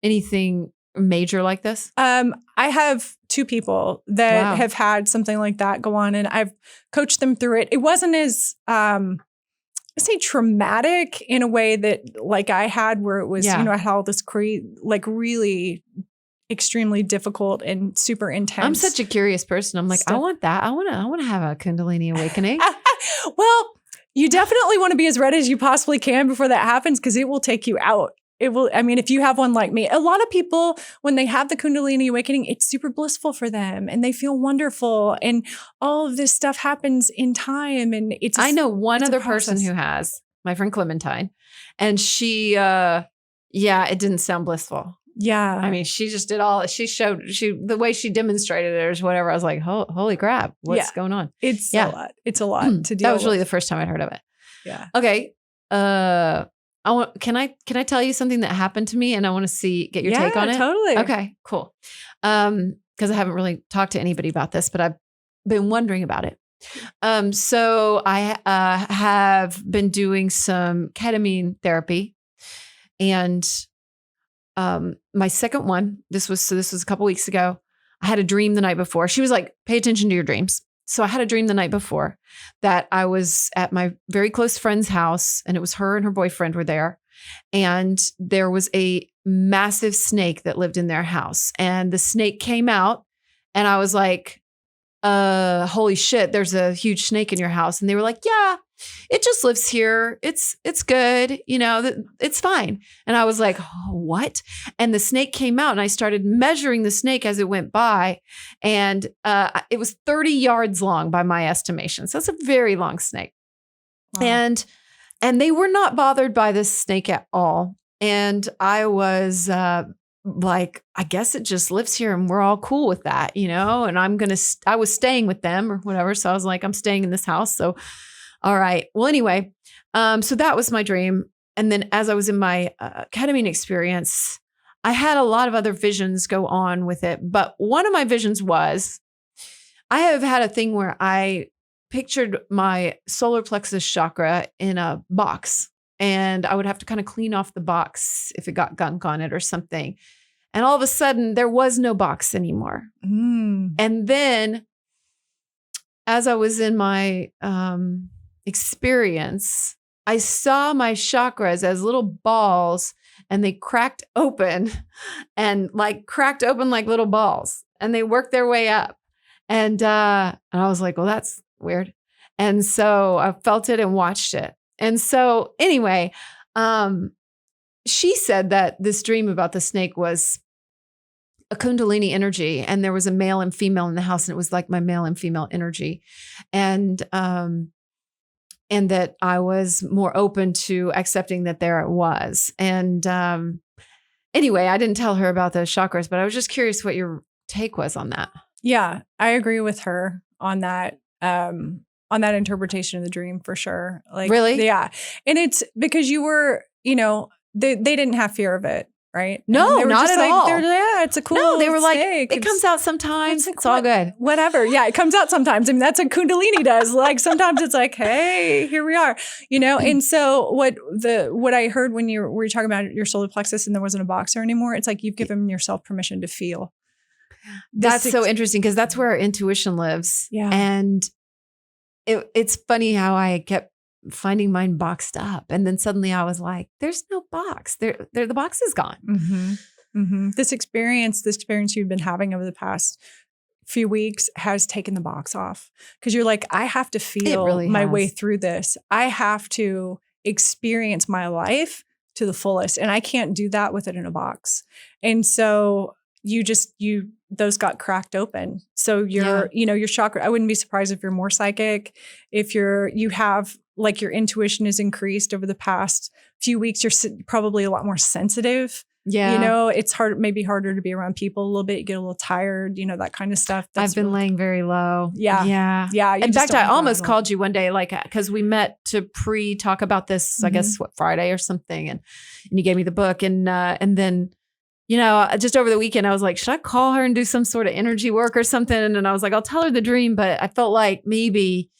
anything major like this? I have 2 people that have had something like that go on and I've coached them through it. It wasn't as, I say traumatic in a way that like I had where it was, you know, I had all this like really extremely difficult and super intense. I'm such a curious person. I'm like, I want that. I want to have a Kundalini awakening. Well, you definitely want to be as ready as you possibly can before that happens because it will take you out. it will, I mean, if you have one like me, a lot of people, when they have the Kundalini awakening, it's super blissful for them and they feel wonderful. And all of this stuff happens in time. And I know one other person who has, my friend Clementine, and she, it didn't sound blissful. Yeah. I mean, she just did the way she demonstrated it or whatever. I was like, holy crap, what's going on? It's a lot. It's a lot to deal with. That was really the first time I'd heard of it. Yeah. Okay. Can I tell you something that happened to me and I want to get your take on it? Totally. Okay, cool. Because I haven't really talked to anybody about this, but I've been wondering about it. So I have been doing some ketamine therapy, and my second one, this was a couple weeks ago. I had a dream the night before. She was like, pay attention to your dreams. So I had a dream the night before that I was at my very close friend's house, and it was her and her boyfriend were there. And there was a massive snake that lived in their house, and the snake came out, and I was like, holy shit, there's a huge snake in your house. And they were like, yeah, it just lives here. It's good. It's fine. And I was like, oh, what? And the snake came out, and I started measuring the snake as it went by. And it was 30 yards long by my estimation. So it's a very long snake. Wow. And they were not bothered by this snake at all. And I was like, I guess it just lives here and we're all cool with that, and I was staying with them or whatever. So I was like, I'm staying in this house. So, all right. Well, anyway, so that was my dream. And then as I was in my ketamine experience, I had a lot of other visions go on with it. But one of my visions was, I have had a thing where I pictured my solar plexus chakra in a box. And I would have to kind of clean off the box if it got gunk on it or something. And all of a sudden, there was no box anymore. Mm. And then, as I was in my experience, I saw my chakras as little balls, and they cracked open like little balls, and they worked their way up. And I was like, well, that's weird. And so I felt it and watched it. And so anyway, she said that this dream about the snake was a Kundalini energy, and there was a male and female in the house, and it was like my male and female energy. And that I was more open to accepting that there it was. And anyway, I didn't tell her about the chakras, but I was just curious what your take was on that. Yeah, I agree with her on that. On that interpretation of the dream for sure. Like, really? Yeah. And it's because you were, they didn't have fear of it, right? No, not at all. It's a cool No, they were like, snake. It comes out sometimes. It's all good. Whatever. Yeah, it comes out sometimes. I mean, that's what Kundalini does. Like sometimes it's like, hey, here we are, And so what I heard when you were talking about your solar plexus and there wasn't a box there anymore, it's like you've given yourself permission to feel. That's so interesting because that's where our intuition lives. Yeah. And it's funny how I kept finding mine boxed up. And then suddenly I was like, there's no box. The box is gone. Mm-hmm. Mm-hmm. This experience you've been having over the past few weeks has taken the box off. Because you're like, I have to feel my way through this. I have to experience my life to the fullest. And I can't do that with it in a box. And so those got cracked open. So your chakra, I wouldn't be surprised if you're more psychic, if you have like your intuition is increased over the past few weeks, you're probably a lot more sensitive. Yeah. It's maybe harder to be around people a little bit. You get a little tired, that kind of stuff. I've been laying very low. Yeah. Yeah. Yeah. In fact, I almost called you one day, like, cause we met to talk about this, I guess Friday or something. And you gave me the book and then, just over the weekend, I was like, should I call her and do some sort of energy work or something? And I was like, I'll tell her the dream, but I felt like maybe,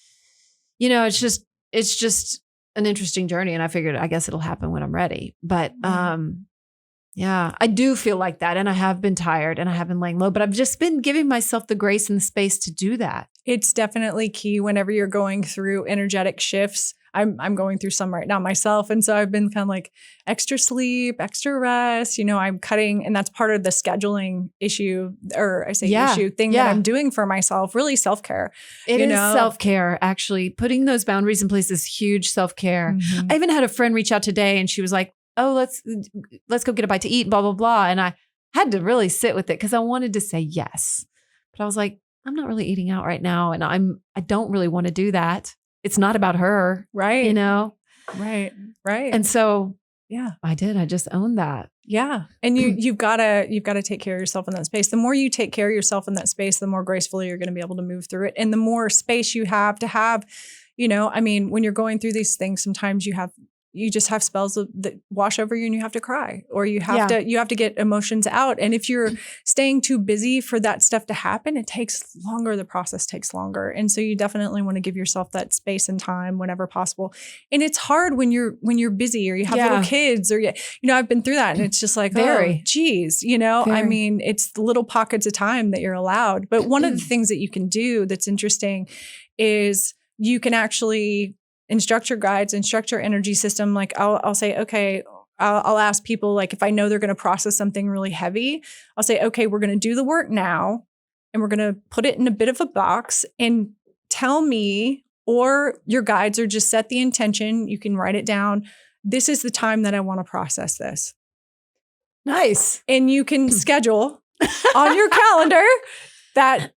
it's just an interesting journey. And I figured, I guess it'll happen when I'm ready. But, yeah, I do feel like that. And I have been tired and I have been laying low, but I've just been giving myself the grace and the space to do that. It's definitely key whenever you're going through energetic shifts. I'm going through some right now myself. And so I've been kind of like extra sleep, extra rest, I'm cutting, and that's part of the scheduling issue, or I say issue thing that I'm doing for myself, really self-care. It is self-care, actually. Putting those boundaries in place is huge self-care. Mm-hmm. I even had a friend reach out today and she was like, oh, let's go get a bite to eat, blah, blah, blah. And I had to really sit with it because I wanted to say yes. But I was like, I'm not really eating out right now. And I don't really want to do that. It's not about her. Right. You know? Right. Right. And so yeah, I did. I just owned that. Yeah. And you've got to take care of yourself in that space. The more you take care of yourself in that space, the more gracefully you're going to be able to move through it. And the more space you have to have, you know, I mean, when you're going through these things, sometimes you just have spells that wash over you and you have to cry, or you have to get emotions out. And if you're staying too busy for that stuff to happen, it takes longer. The process takes longer. And so you definitely want to give yourself that space and time whenever possible. And it's hard when you're busy or you have little kids or, you know, I've been through that and it's just like, oh, geez, you know, I mean, it's the little pockets of time that you're allowed. But one of the things that you can do that's interesting is you can actually instruct your guides, instruct your energy system. Like I'll say, okay, I'll ask people, like, if I know they're going to process something really heavy, I'll say, okay, we're going to do the work now and we're going to put it in a bit of a box and tell me, or your guides, or just set the intention. You can write it down. This is the time that I want to process this. Nice. And you can schedule on your calendar that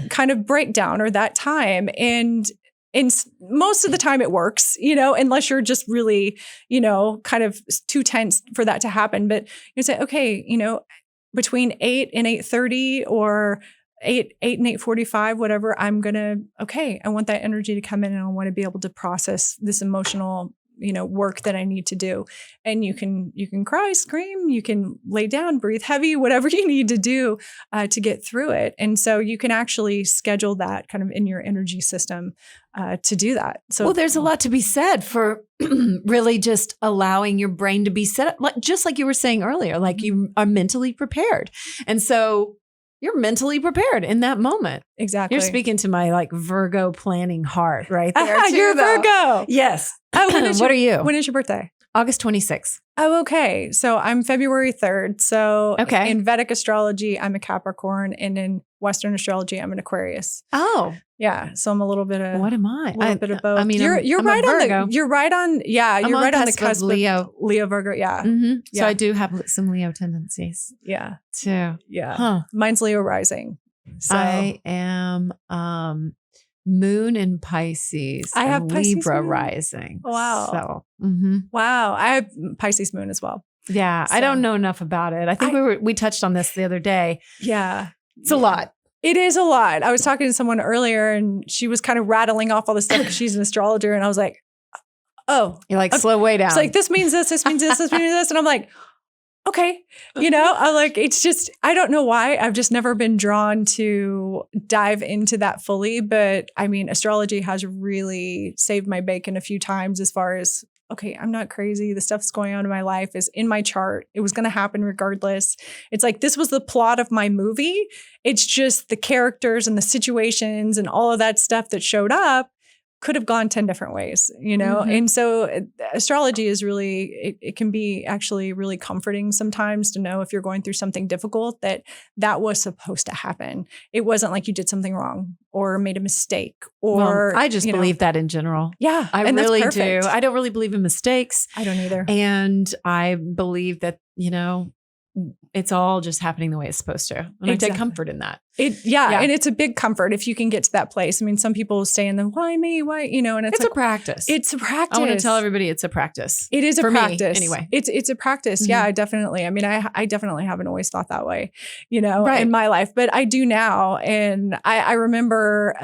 kind of breakdown or that time. And most of the time it works, you know, unless you're just really, you know, kind of too tense for that to happen. But you say, okay, you know, between 8 and 8:30 or 8 and 8:45, whatever, I want that energy to come in and I want to be able to process this emotional, you know, work that I need to do. And you can cry, scream, you can lay down, breathe heavy, whatever you need to do to get through it. And so you can actually schedule that kind of in your energy system to do that. So, well, there's a lot to be said for really just allowing your brain to be set up, just like you were saying earlier, like you are mentally prepared. And so you're mentally prepared in that moment. Exactly. You're speaking to my like Virgo planning heart right there. You're Virgo. Yes. Oh, what are you? When is your birthday? August 26th. Oh, okay. So I'm February 3rd. So okay. In Vedic astrology, I'm a Capricorn, and in Western astrology, I'm an Aquarius. Oh, yeah. So I'm a little bit of what am I? A little bit of both. I mean, you're I'm right on on you're right on the cusp of Leo. Leo Virgo. Yeah. Mm-hmm. Yeah. So I do have some Leo tendencies. Yeah. Too. Yeah. Huh. Mine's Leo rising. So I am Moon in Pisces. I have Pisces Libra moon. Rising. Wow. So, wow. I have Pisces moon as well. Yeah. So, I don't know enough about it. I think we touched on this the other day. Yeah. It's a lot. It is a lot. I was talking to someone earlier and she was kind of rattling off all this stuff because she's an astrologer. And I was like, oh. You're like, slow way down. It's like, this means this, this means this, this means this. And I'm like, okay. You know, I like, it's just, I don't know why. I've just never been drawn to dive into that fully. But I mean, astrology has really saved my bacon a few times as far as, okay, I'm not crazy. The stuff that's going on in my life is in my chart. It was going to happen regardless. It's like, this was the plot of my movie. It's just the characters and the situations and all of that stuff that showed up could have gone 10 different ways, you know? Mm-hmm. And so astrology is really, it can be actually really comforting sometimes to know if you're going through something difficult that was supposed to happen. It wasn't like you did something wrong or made a mistake or I just believe that in general. Yeah. I really do. I don't really believe in mistakes. I don't either. And I believe that, you know, it's all just happening the way it's supposed to. And I take comfort in that. Yeah. And it's a big comfort if you can get to that place. I mean, some people stay in the why me, why, you know, and it's like, a practice. It's a practice. I want to tell everybody it's a practice. It is a practice. Me, anyway. It's a practice. Mm-hmm. Yeah, I definitely. I mean, I definitely haven't always thought that way, you know, right. in my life, but I do now. And I remember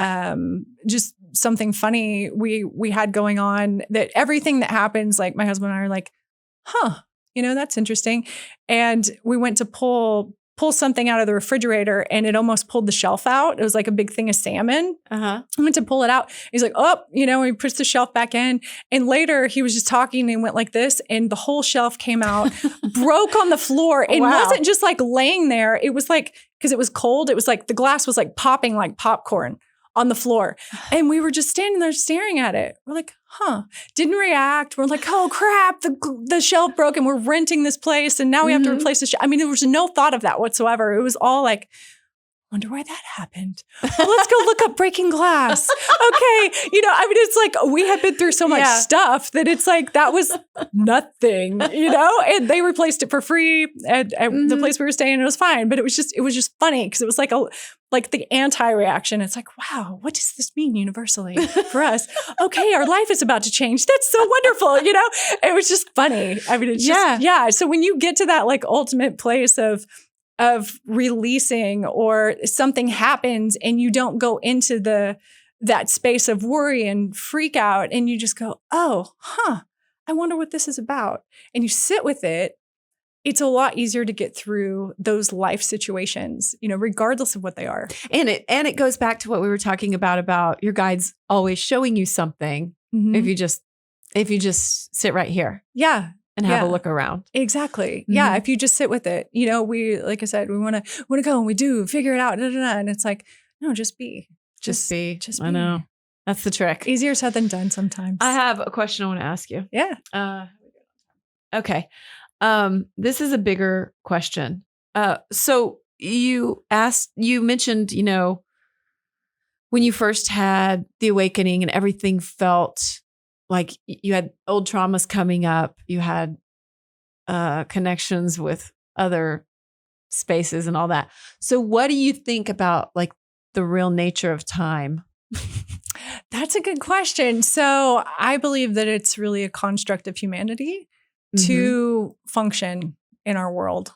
just something funny we had going on, that everything that happens, like my husband and I are like, huh, you know, that's interesting. And we went to pull something out of the refrigerator and it almost pulled the shelf out. It was like a big thing of salmon. I went to pull it out. He's like, oh, you know, he puts the shelf back in. And later he was just talking and went like this and the whole shelf came out, broke on the floor. It wasn't just like laying there. It was like, because it was cold, it was like the glass was like popping like popcorn on the floor. And we were just standing there staring at it. We're like, huh, didn't react. We're like, oh crap, the shelf broke and we're renting this place and now we have to replace the shelf. I mean, there was no thought of that whatsoever. It was all like, wonder why that happened. Well, let's go look up breaking glass. Okay. It's like we have been through so much stuff that it's like that was nothing, and they replaced it for free at the place we were staying. And it was fine. But it was just funny because it was like the anti-reaction. It's like, wow, what does this mean universally for us? Okay, our life is about to change. That's so wonderful. It was just funny. I mean, it's just, So when you get to that like ultimate place of releasing, or something happens and you don't go into that space of worry and freak out, and you just go, oh, I wonder what this is about. And you sit with it. It's a lot easier to get through those life situations, regardless of what they are. And it goes back to what we were talking about your guides always showing you something. Mm-hmm. If you just sit right here. Yeah. And have a look around. Exactly. Mm-hmm. Yeah. If you just sit with it, we, like I said, we want to go and we do figure it out. And it's like, no, just be. Just be. I know. That's the trick. Easier said than done sometimes. I have a question I want to ask you. Yeah. Okay. This is a bigger question. So you mentioned, when you first had the awakening and everything felt like you had old traumas coming up, you had connections with other spaces and all that. So what do you think about like the real nature of time? That's a good question. So I believe that it's really a construct of humanity to function in our world.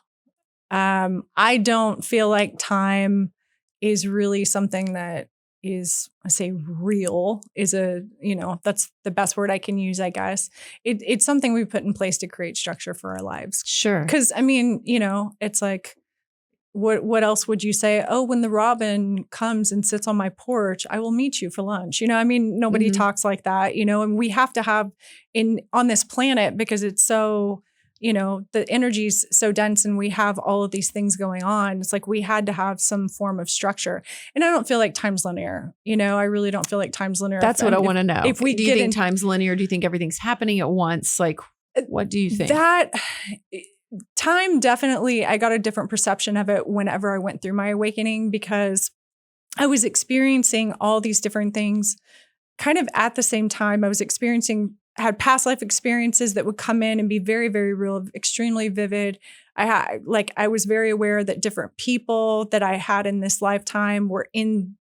I don't feel like time is really something that is, I say real, is that's the best word I can use, I guess. It's something we put in place to create structure for our lives. Sure. Because, it's like, what else would you say? Oh, when the robin comes and sits on my porch, I will meet you for lunch. Nobody talks like that, and we have to have on this planet, because it's so, the energy's so dense and we have all of these things going on. It's like we had to have some form of structure. And I don't feel like time's linear. I really don't feel like time's linear. That's what I want to know. If we do you think time's linear? Do you think everything's happening at once? Like, what do you think? Time definitely, I got a different perception of it whenever I went through my awakening, because I was experiencing all these different things kind of at the same time. I had past life experiences that would come in and be very, very real, extremely vivid. I was very aware that different people that I had in this lifetime were in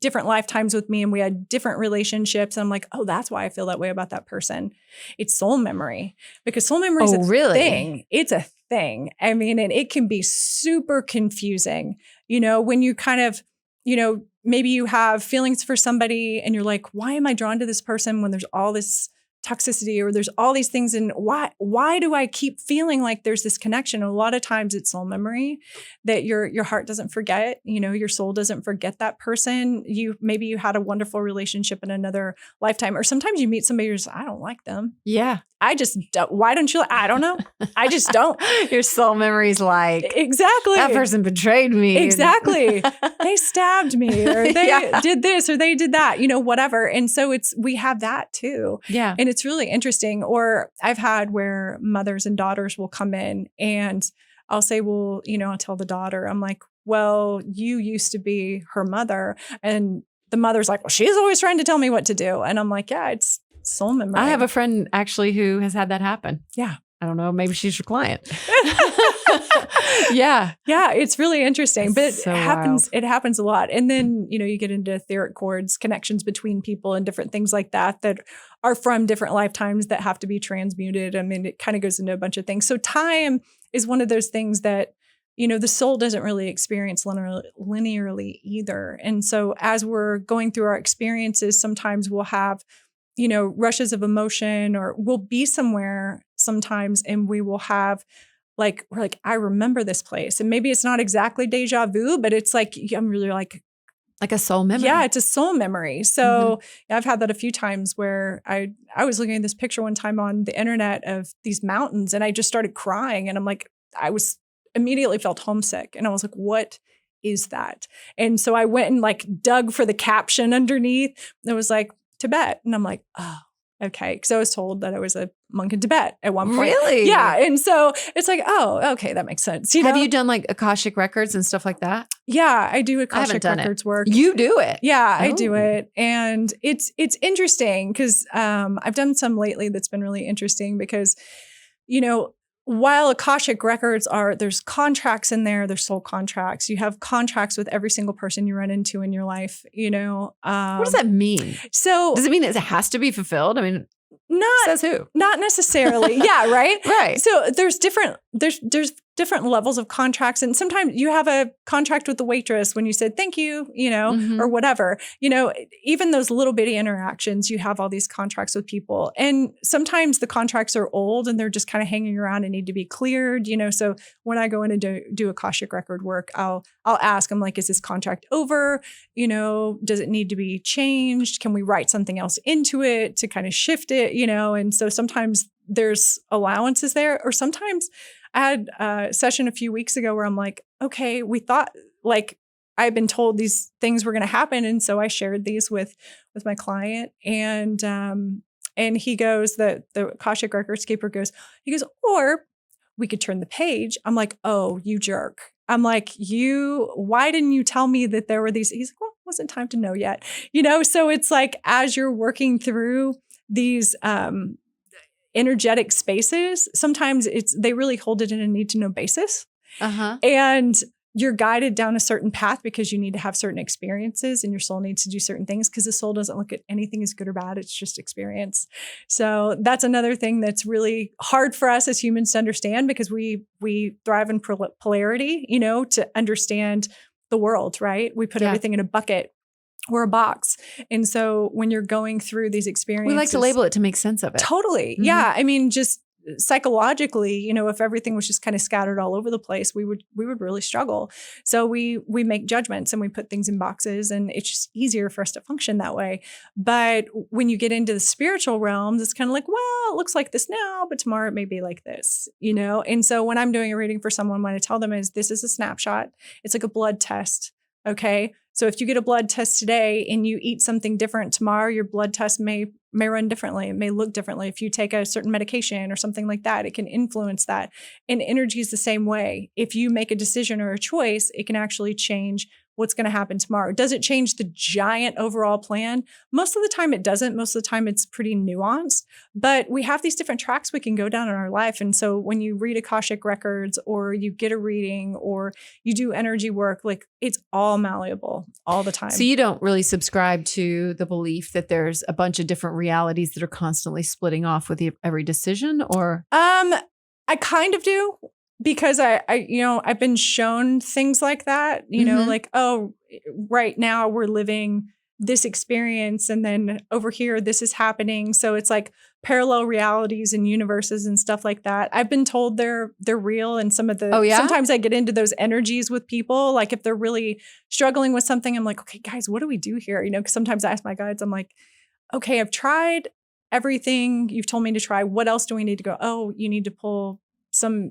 different lifetimes with me, and we had different relationships. And I'm like, oh, that's why I feel that way about that person. It's soul memory, because soul memory is a thing. It's a thing. I mean, and it can be super confusing, when you kind of, maybe you have feelings for somebody and you're like, why am I drawn to this person when there's all this toxicity or there's all these things? And why do I keep feeling like there's this connection? And a lot of times it's soul memory that your heart doesn't forget, your soul doesn't forget that person. Maybe you had a wonderful relationship in another lifetime, or sometimes you meet somebody who's, I don't like them. Yeah. I just don't. Why don't you? I don't know. I just don't. Your soul memory's like, exactly. That person betrayed me. Exactly. They stabbed me, or they did this, or they did that, whatever. And so we have that too. Yeah. And it's really interesting. Or I've had where mothers and daughters will come in and I'll say, well, I'll tell the daughter, I'm like, well, you used to be her mother. And the mother's like, well, she's always trying to tell me what to do. And I'm like, yeah, it's soul memory. I have a friend actually who has had that happen. Yeah. I don't know. Maybe she's your client. Yeah. Yeah. It's really interesting, That's but it happens a lot. And then, you get into etheric cords, connections between people and different things like that are from different lifetimes that have to be transmuted. I mean, it kind of goes into a bunch of things. So time is one of those things that, the soul doesn't really experience linearly either. And so as we're going through our experiences, sometimes we'll have rushes of emotion, or we'll be somewhere sometimes and we will have we're like, I remember this place. And maybe it's not exactly deja vu, but it's like, I'm really like a soul memory. Yeah, it's a soul memory. So I've had that a few times where I was looking at this picture one time on the internet of these mountains and I just started crying. And I'm like, immediately felt homesick. And I was like, what is that? And so I went and dug for the caption underneath. It was like, Tibet. And I'm like, oh, Okay. Because I was told that I was a monk in Tibet at one point. Really? Yeah. And so it's like, oh, okay, that makes sense. Have you done like Akashic records and stuff like that? Yeah, I do I haven't Akashic done records it. work. You do it? Yeah, I do Oh. it. And it's interesting because I've done some lately that's been really interesting because, while Akashic records there's contracts in there, there's soul contracts. You have contracts with every single person you run into in your life, What does that mean? So Does it mean it has to be fulfilled? I mean, says who? Not necessarily. Yeah, right? Right. So there's different levels of contracts. And sometimes you have a contract with the waitress when you said thank you, or whatever. Even those little bitty interactions, you have all these contracts with people. And sometimes the contracts are old and they're just kind of hanging around and need to be cleared, So when I go in and do Akashic record work, I'll ask, I'm like, is this contract over? Does it need to be changed? Can we write something else into it to kind of shift it, And so sometimes there's allowances there, or sometimes I had a session a few weeks ago where I'm like, okay, we thought like I've been told these things were going to happen. And so I shared these with my client and he goes, the Akashic records keeper goes, or we could turn the page. I'm like, oh, you jerk. I'm like, why didn't you tell me that there were these? He's like, well, it wasn't time to know yet. So it's like, as you're working through these, energetic spaces, sometimes they really hold it in a need to know basis. And you're guided down a certain path because you need to have certain experiences and your soul needs to do certain things because the soul doesn't look at anything as good or bad. It's just experience. So that's another thing that's really hard for us as humans to understand because we thrive in polarity, to understand the world, right? We put everything in a bucket. We're a box. And so when you're going through these experiences, we like to label it to make sense of it. Totally. Yeah. I mean, just psychologically, if everything was just kind of scattered all over the place, we would really struggle. So we make judgments and we put things in boxes and it's just easier for us to function that way. But when you get into the spiritual realms, it's kind of like, well, it looks like this now, but tomorrow it may be like this, And so when I'm doing a reading for someone, what I tell them is this is a snapshot. It's like a blood test. Okay. So if you get a blood test today and you eat something different tomorrow, your blood test may run differently. It may look differently. If you take a certain medication or something like that, it can influence that. And energy is the same way. If you make a decision or a choice, it can actually change what's going to happen tomorrow. Does it change the giant overall plan? Most of the time it doesn't. Most of the time it's pretty nuanced, but we have these different tracks we can go down in our life. And so when you read Akashic records or you get a reading or you do energy work, like it's all malleable all the time. So you don't really subscribe to the belief that there's a bunch of different realities that are constantly splitting off with every decision, or? I kind of do. Because I've been shown things like that, like, oh, right now we're living this experience and then over here, this is happening. So it's like parallel realities and universes and stuff like that. I've been told they're real. And some of the, sometimes I get into those energies with people. Like if they're really struggling with something, I'm like, okay, guys, what do we do here? Because sometimes I ask my guides, I'm like, okay, I've tried everything you've told me to try. What else do we need to go? Oh, you need to pull some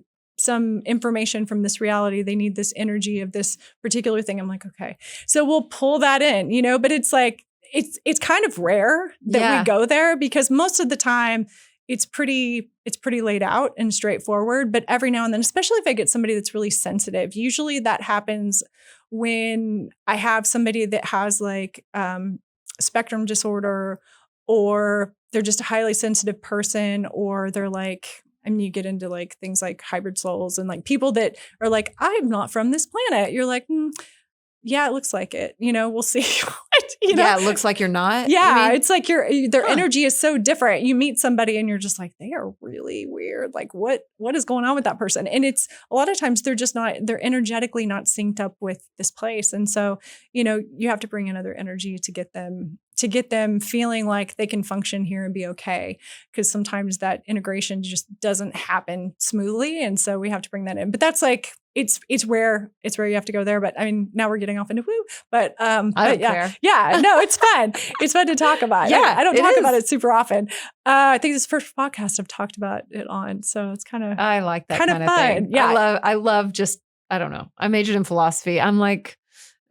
information from this reality. They need this energy of this particular thing. I'm like, okay, so we'll pull that in, but it's like, it's kind of rare that we go there because most of the time it's pretty laid out and straightforward. But every now and then, especially if I get somebody that's really sensitive, usually that happens when I have somebody that has like spectrum disorder, or they're just a highly sensitive person, or they're like, you get into like things like hybrid souls and like people that are like, I'm not from this planet. You're like, yeah, it looks like it. We'll see. Yeah, it looks like you're not. Yeah, it's like their energy is so different. You meet somebody and you're just like, they are really weird. Like what is going on with that person? And it's a lot of times they're energetically not synced up with this place. And so, you have to bring in other energy to get them feeling like they can function here and be okay. Because sometimes that integration just doesn't happen smoothly. And so we have to bring that in. But that's like, it's where you have to go there. But I mean, now we're getting off into woo. But I don't care. Yeah, no, it's fun. It's fun to talk about. Yeah, I don't talk about it super often. I think this is the first podcast I've talked about it on. So it's kind of I like that kind of fun. Thing. Yeah. I love just, I don't know. I majored in philosophy. I'm like,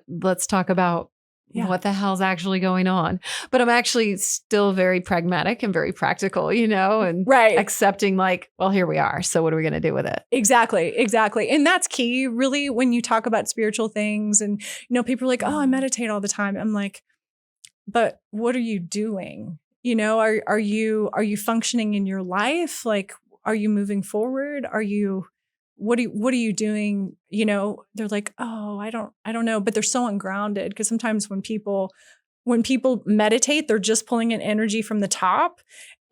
let's talk about what the hell's actually going on. But I'm actually still very pragmatic and very practical, and accepting like, well, here we are. So what are we going to do with it? Exactly. And that's key really when you talk about spiritual things and, people are like, oh, I meditate all the time. I'm like, but what are you doing? Are you functioning in your life? Like, are you moving forward? What are you doing? They're like, oh, I don't know, but they're so ungrounded because sometimes when people meditate, they're just pulling in energy from the top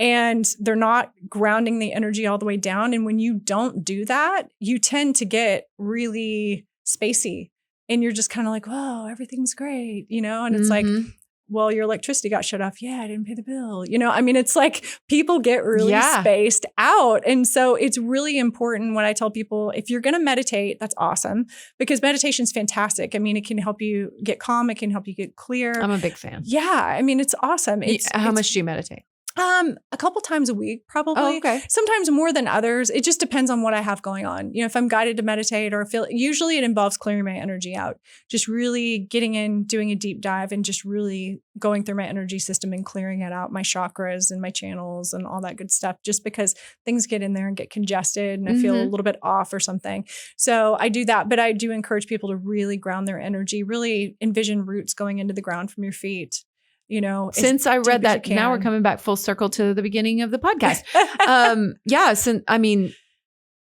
and they're not grounding the energy all the way down. And when you don't do that, you tend to get really spacey and you're just kind of like, whoa, everything's great, and it's like, well, your electricity got shut off. Yeah, I didn't pay the bill. It's like people get really spaced out. And so it's really important when I tell people, if you're going to meditate, that's awesome because meditation is fantastic. It can help you get calm. It can help you get clear. I'm a big fan. Yeah. It's awesome. How much do you meditate? A couple times a week, probably. Oh, okay. Sometimes more than others. It just depends on what I have going on. If I'm guided to meditate or usually it involves clearing my energy out, just really getting in, doing a deep dive and just really going through my energy system and clearing it out, my chakras and my channels and all that good stuff, just because things get in there and get congested and I feel a little bit off or something. So I do that, but I do encourage people to really ground their energy, really envision roots going into the ground from your feet. Since I read that, now we're coming back full circle to the beginning of the podcast.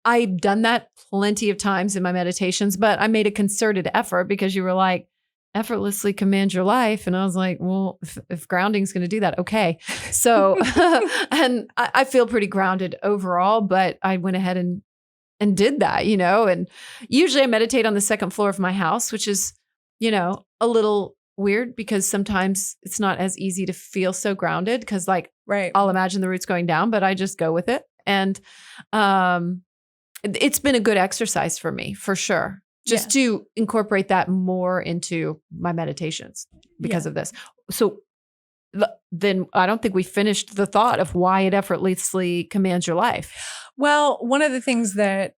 I've done that plenty of times in my meditations, but I made a concerted effort because you were like, effortlessly command your life. And I was like, well, if grounding is going to do that, okay. So, and I feel pretty grounded overall, but I went ahead and did that, and usually I meditate on the second floor of my house, which is, a little weird because sometimes it's not as easy to feel so grounded because I'll imagine the roots going down, but I just go with it. And it's been a good exercise for me, for sure, just to incorporate that more into my meditations because of this. So then I don't think we finished the thought of why it effortlessly commands your life. Well, one of the things that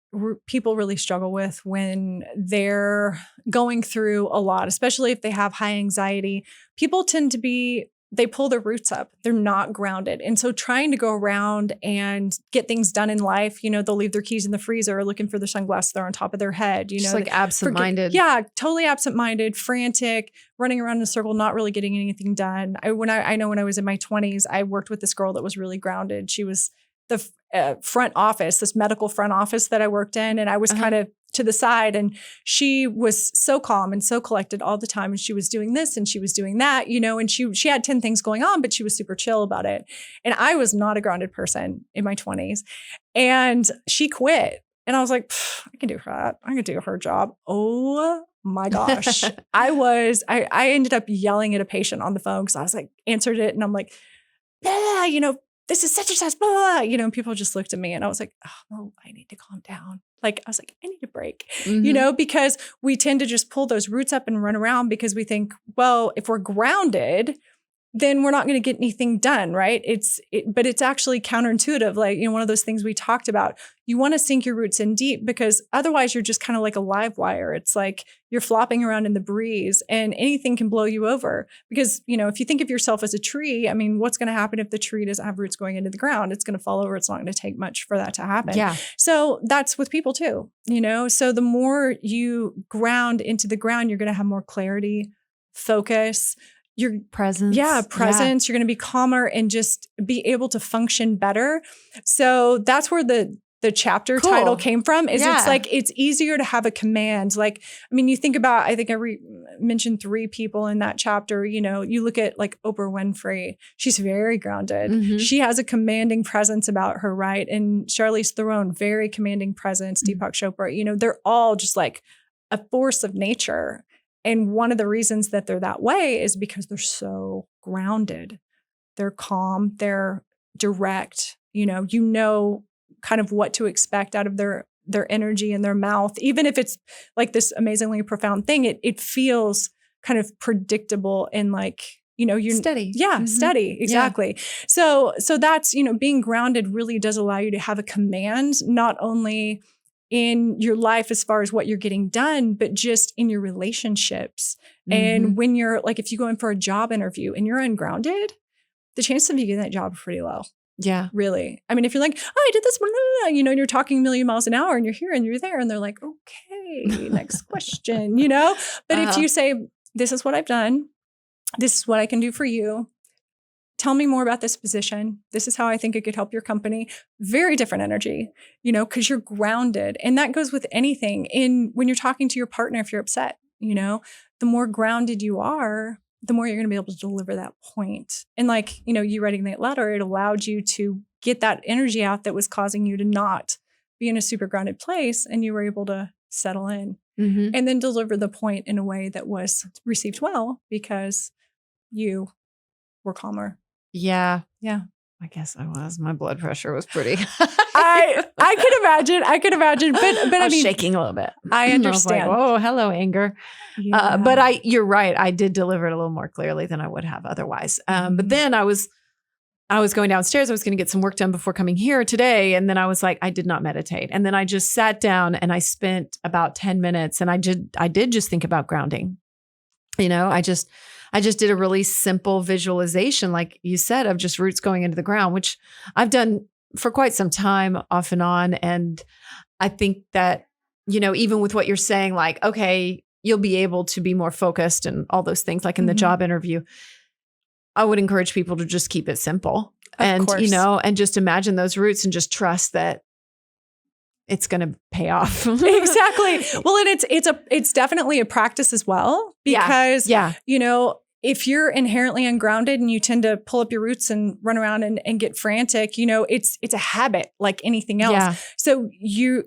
people really struggle with when they're going through a lot, especially if they have high anxiety, people tend to they pull their roots up. They're not grounded. And so trying to go around and get things done in life, they'll leave their keys in the freezer looking for their sunglasses that are on top of their head. Just like absent-minded. Yeah, totally absent-minded, frantic, running around in a circle, not really getting anything done. When I was in my 20s, I worked with this girl that was really grounded. She was the front office, this medical front office that I worked in. And I was kind of to the side and she was so calm and so collected all the time. And she was doing this and she was doing that, and she had 10 things going on, but she was super chill about it. And I was not a grounded person in my 20s and she quit. And I was like, I can do that. I can do her job. Oh my gosh. I ended up yelling at a patient on the phone because I was like, answered it. And I'm like, this is such and such, blah, blah, and people just looked at me and I was like, oh, well, I need to calm down. Like, I was like, I need a break, because we tend to just pull those roots up and run around because we think, well, if we're grounded, then we're not going to get anything done, right? But it's actually counterintuitive. Like, one of those things we talked about, you want to sink your roots in deep because otherwise you're just kind of like a live wire. It's like you're flopping around in the breeze and anything can blow you over because, if you think of yourself as a tree, what's going to happen if the tree doesn't have roots going into the ground? It's going to fall over. It's not going to take much for that to happen. Yeah. So that's with people too, so the more you ground into the ground, you're going to have more clarity, focus, your presence. Yeah, presence. You're going to be calmer and just be able to function better. So that's where the chapter title came from. It's like, it's easier to have a command. Like, you think about, I think I mentioned 3 people in that chapter. You look at like Oprah Winfrey. She's very grounded. She has a commanding presence about her, right? And Charlize Theron, very commanding presence. Deepak Chopra, they're all just like a force of nature. And one of the reasons that they're that way is because they're so grounded. They're calm, they're direct, kind of what to expect out of their energy and their mouth. Even if it's like this amazingly profound thing, it feels kind of predictable and like, you're steady. Yeah, steady. Exactly. Yeah. So that's, being grounded really does allow you to have a command, not only in your life as far as what you're getting done, but just in your relationships. And when you're like, if you go in for a job interview and you're ungrounded, the chances of you getting that job are pretty low. Yeah. Really. I mean, if you're like, oh, I did this one, you know, and you're talking a million miles an hour and you're here and you're there and they're like, okay, next question, you know? But if you say, this is what I've done, this is what I can do for you. Tell me more about this position. This is how I think it could help your company. Very different energy, you know, because you're grounded. And that goes with anything. When you're talking to your partner, if you're upset, you know, the more grounded you are, the more you're going to be able to deliver that point. And like, you know, you writing that letter, it allowed you to get that energy out that was causing you to not be in a super grounded place. And you were able to settle in and then deliver the point in a way that was received well because you were calmer. Yeah. Yeah. I guess I was. My blood pressure was pretty. I could imagine. But I was mean, shaking a little bit. I understand. I was like, oh, hello, anger. Yeah. But you're right. I did deliver it a little more clearly than I would have otherwise. But then I was going downstairs. I was going to get some work done before coming here today. And then I was like, I did not meditate. And then I just sat down and I spent about 10 minutes and I did just think about grounding. You know, I just did a really simple visualization, like you said, of just roots going into the ground, which I've done for quite some time off and on. And I think that, you know, even with what you're saying, like, okay, you'll be able to be more focused and all those things, like in the job interview, I would encourage people to just keep it simple and, you know, and just imagine those roots and just trust that it's going to pay off. Exactly. Well, and it's definitely a practice as well, because, you know, if you're inherently ungrounded and you tend to pull up your roots and run around and get frantic, you know, it's a habit like anything else. Yeah. So you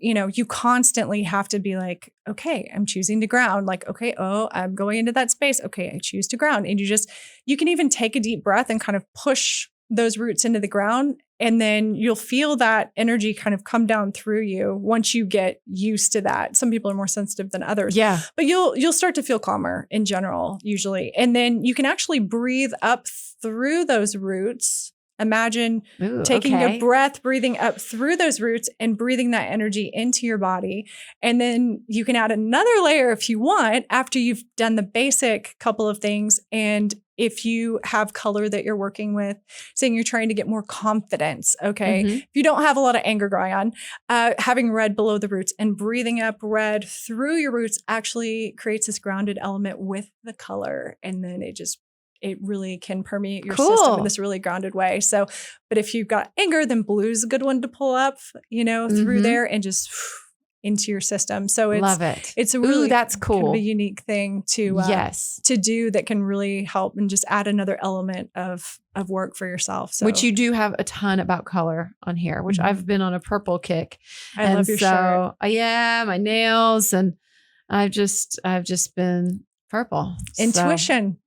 constantly have to be like, okay, I'm choosing to ground. Like, okay, oh, I'm going into that space. Okay, I choose to ground. And you can even take a deep breath and kind of push those roots into the ground. And then you'll feel that energy kind of come down through you once you get used to that. Some people are more sensitive than others. Yeah. But you'll start to feel calmer in general, usually. And then you can actually breathe up through those roots. Imagine taking a breath, breathing up through those roots and breathing that energy into your body. And then you can add another layer if you want after you've done the basic couple of things. And if you have color that you're working with, saying you're trying to get more confidence, okay? If you don't have a lot of anger going on, having red below the roots and breathing up red through your roots actually creates this grounded element with the color. And then it really can permeate your system in this really grounded way. So, but if you've got anger, then blue's a good one to pull up, you know, through there and just into your system. So love it. It's a really that's cool. Kind of a unique thing to do that can really help and just add another element of work for yourself. So, which you do have a ton about color on here, which I've been on a purple kick. I love your shirt. Yeah, my nails, and I've just been purple. Intuition.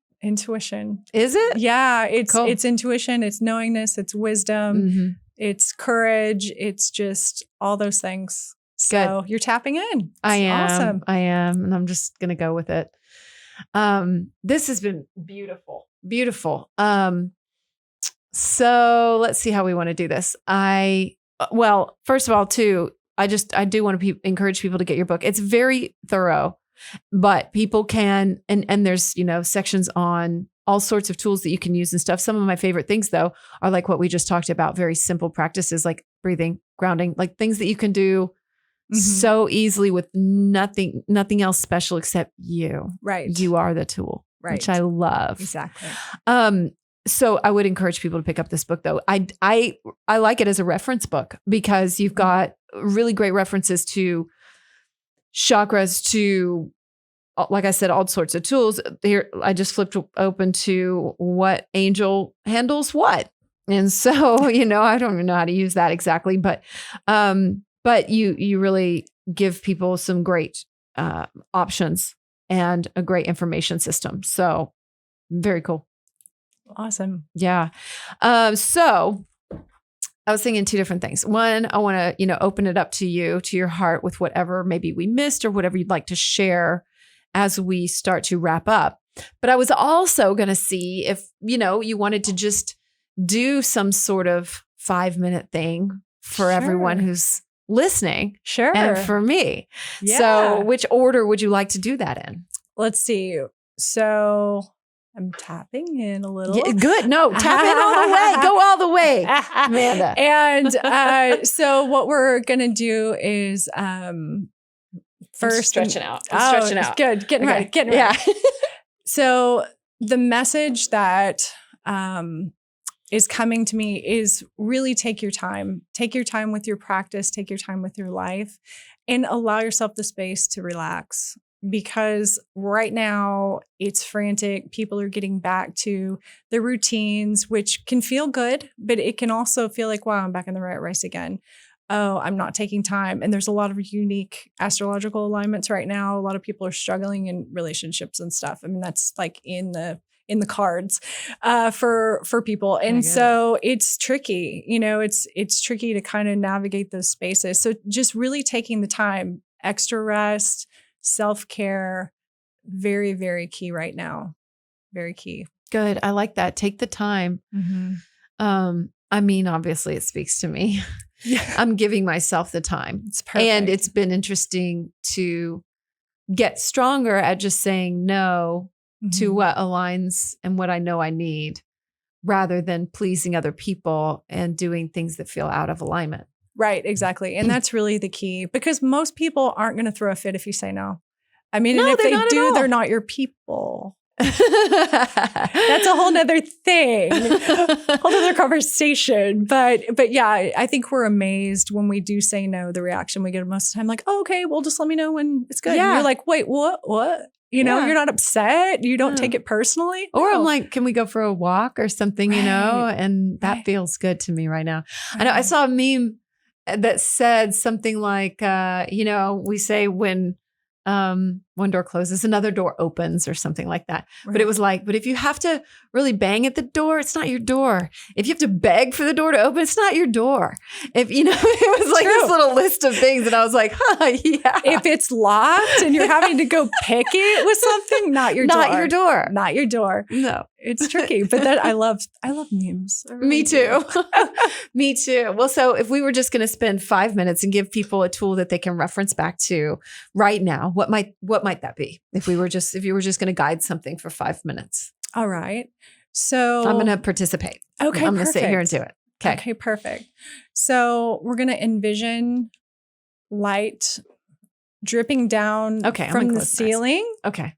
Is it? Yeah, it's cool. It's intuition, it's knowingness, it's wisdom, it's courage, it's just all those things. So you're tapping in. Awesome. I am. And I'm just going to go with it. This has been beautiful. Beautiful. So let's see how we want to do this. Well, first of all, too, I do want to encourage people to get your book. It's very thorough, but people can, and there's, you know, sections on all sorts of tools that you can use and stuff. Some of my favorite things though, are like what we just talked about, very simple practices like breathing, grounding, like things that you can do so easily with nothing else special except you. Right. You are the tool, which I love. Exactly. So I would encourage people to pick up this book though. I like it as a reference book because you've got really great references to chakras, to, like I said, all sorts of tools. Here, I just flipped open to what angel handles what. And so, you know, I don't even know how to use that exactly, but you really give people some great options and a great information system. So very cool. Awesome. Yeah. So I was thinking two different things. One, I want to, you know, open it up to you, to your heart with whatever maybe we missed or whatever you'd like to share as we start to wrap up. But I was also going to see if, you know, you wanted to just do some sort of 5-minute thing for everyone who's listening Sure. and for me. Yeah. So which order would you like to do that in? Let's see. So I'm tapping in a little. Yeah, good. No, tap in all the way. Go all the way, Amanda. And so what we're going to do is first stretching out. Stretching out. Good. Getting ready. Yeah. So the message that is coming to me is really take your time. Take your time with your practice. Take your time with your life and allow yourself the space to relax. Because right now it's frantic. People are getting back to their routines, which can feel good, but it can also feel like, wow, I'm back in the rat race again. Oh, I'm not taking time. And there's a lot of unique astrological alignments right now. A lot of people are struggling in relationships and stuff. I mean, that's like in the cards for people. And so it's tricky, it's tricky to kind of navigate those spaces. So just really taking the time, extra rest, self-care, very, very key right now. Very key. Good. I like that. Take the time. Mm-hmm. I mean, obviously it speaks to me. Yeah. I'm giving myself the time. It's perfect. And it's been interesting to get stronger at just saying no to what aligns and what I know I need rather than pleasing other people and doing things that feel out of alignment. Right, exactly. And that's really the key because most people aren't going to throw a fit if you say no. I mean, and if they do, they're not your people. That's a whole nother thing, whole nother conversation. But yeah, I think we're amazed when we do say no, the reaction we get most of the time, like, oh, okay, well, just let me know when it's good. Yeah. And you're like, wait, what? You're not upset. You don't take it personally. Or No. I'm like, can we go for a walk or something, and that feels good to me right now. Right. I know I saw a meme that said something like, we say when one door closes, another door opens or something like that. Right. But it was like, but if you have to really bang at the door, it's not your door. If you have to beg for the door to open, it's not your door. If, it was like this little list of things. And I was like, yeah. If it's locked and you're having to go pick it with something, not your door. Not your door. Not your door. No. It's tricky, but that I love memes. I really Me too. do. Me too. Well, so if we were just going to spend 5 minutes and give people a tool that they can reference back to right now, what might that be? If you were just going to guide something for 5 minutes. All right. So I'm going to participate. Okay. I'm going to sit here and do it. Okay, perfect. So we're going to envision light dripping down from the ceiling. Okay.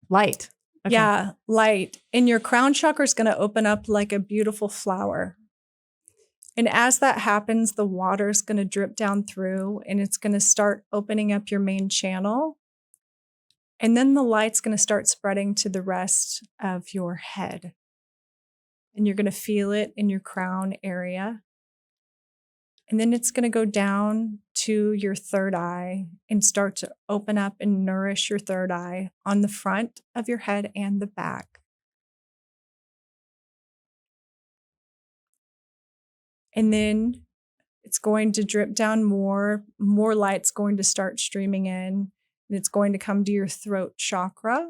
Light. Okay. Yeah, light. And your crown chakra is going to open up like a beautiful flower. And as that happens, the water is going to drip down through and it's going to start opening up your main channel. And then the light's going to start spreading to the rest of your head. And you're going to feel it in your crown area. And then it's going to go down to your third eye and start to open up and nourish your third eye on the front of your head and the back. And then it's going to drip down more light's going to start streaming in, and it's going to come to your throat chakra.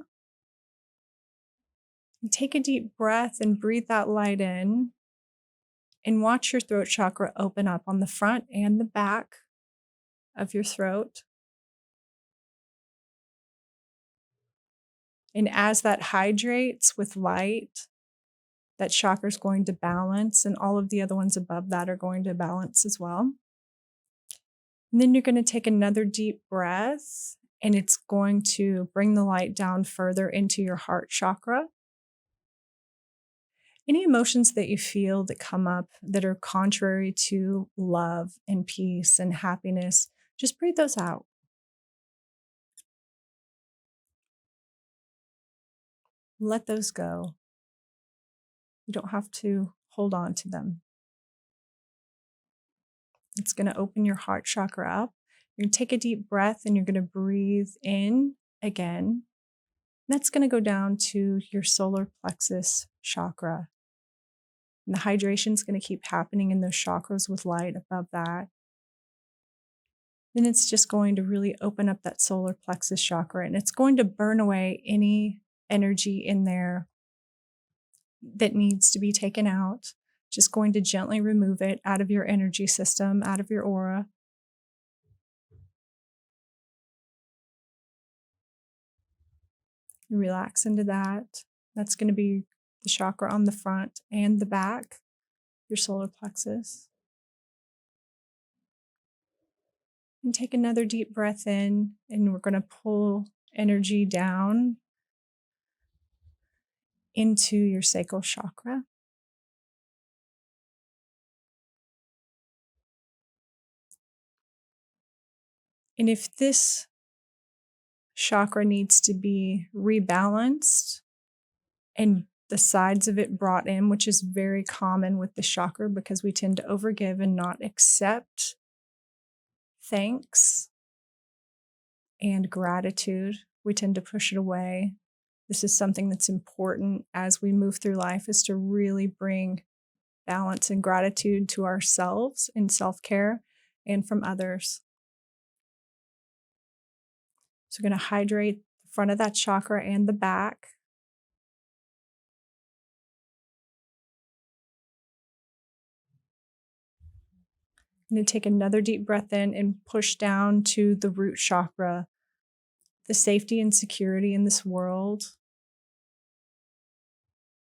And take a deep breath and breathe that light in. And watch your throat chakra open up on the front and the back of your throat. And as that hydrates with light, that chakra is going to balance, and all of the other ones above that are going to balance as well. And then you're going to take another deep breath, and it's going to bring the light down further into your heart chakra. Any emotions that you feel that come up that are contrary to love and peace and happiness, just breathe those out. Let those go. You don't have to hold on to them. It's going to open your heart chakra up. You're going to take a deep breath and you're going to breathe in again. That's going to go down to your solar plexus chakra. And the hydration is going to keep happening in those chakras with light above that. Then it's just going to really open up that solar plexus chakra, and it's going to burn away any energy in there that needs to be taken out. Just going to gently remove it out of your energy system, out of your aura. You relax into that. That's going to be the chakra on the front and the back, your solar plexus. And take another deep breath in, and we're going to pull energy down into your sacral chakra. And if this chakra needs to be rebalanced and the sides of it brought in, which is very common with the chakra because we tend to overgive and not accept thanks and gratitude. We tend to push it away. This is something that's important as we move through life, is to really bring balance and gratitude to ourselves in self-care and from others. So we're going to hydrate the front of that chakra and the back. I'm going to take another deep breath in and push down to the root chakra, the safety and security in this world.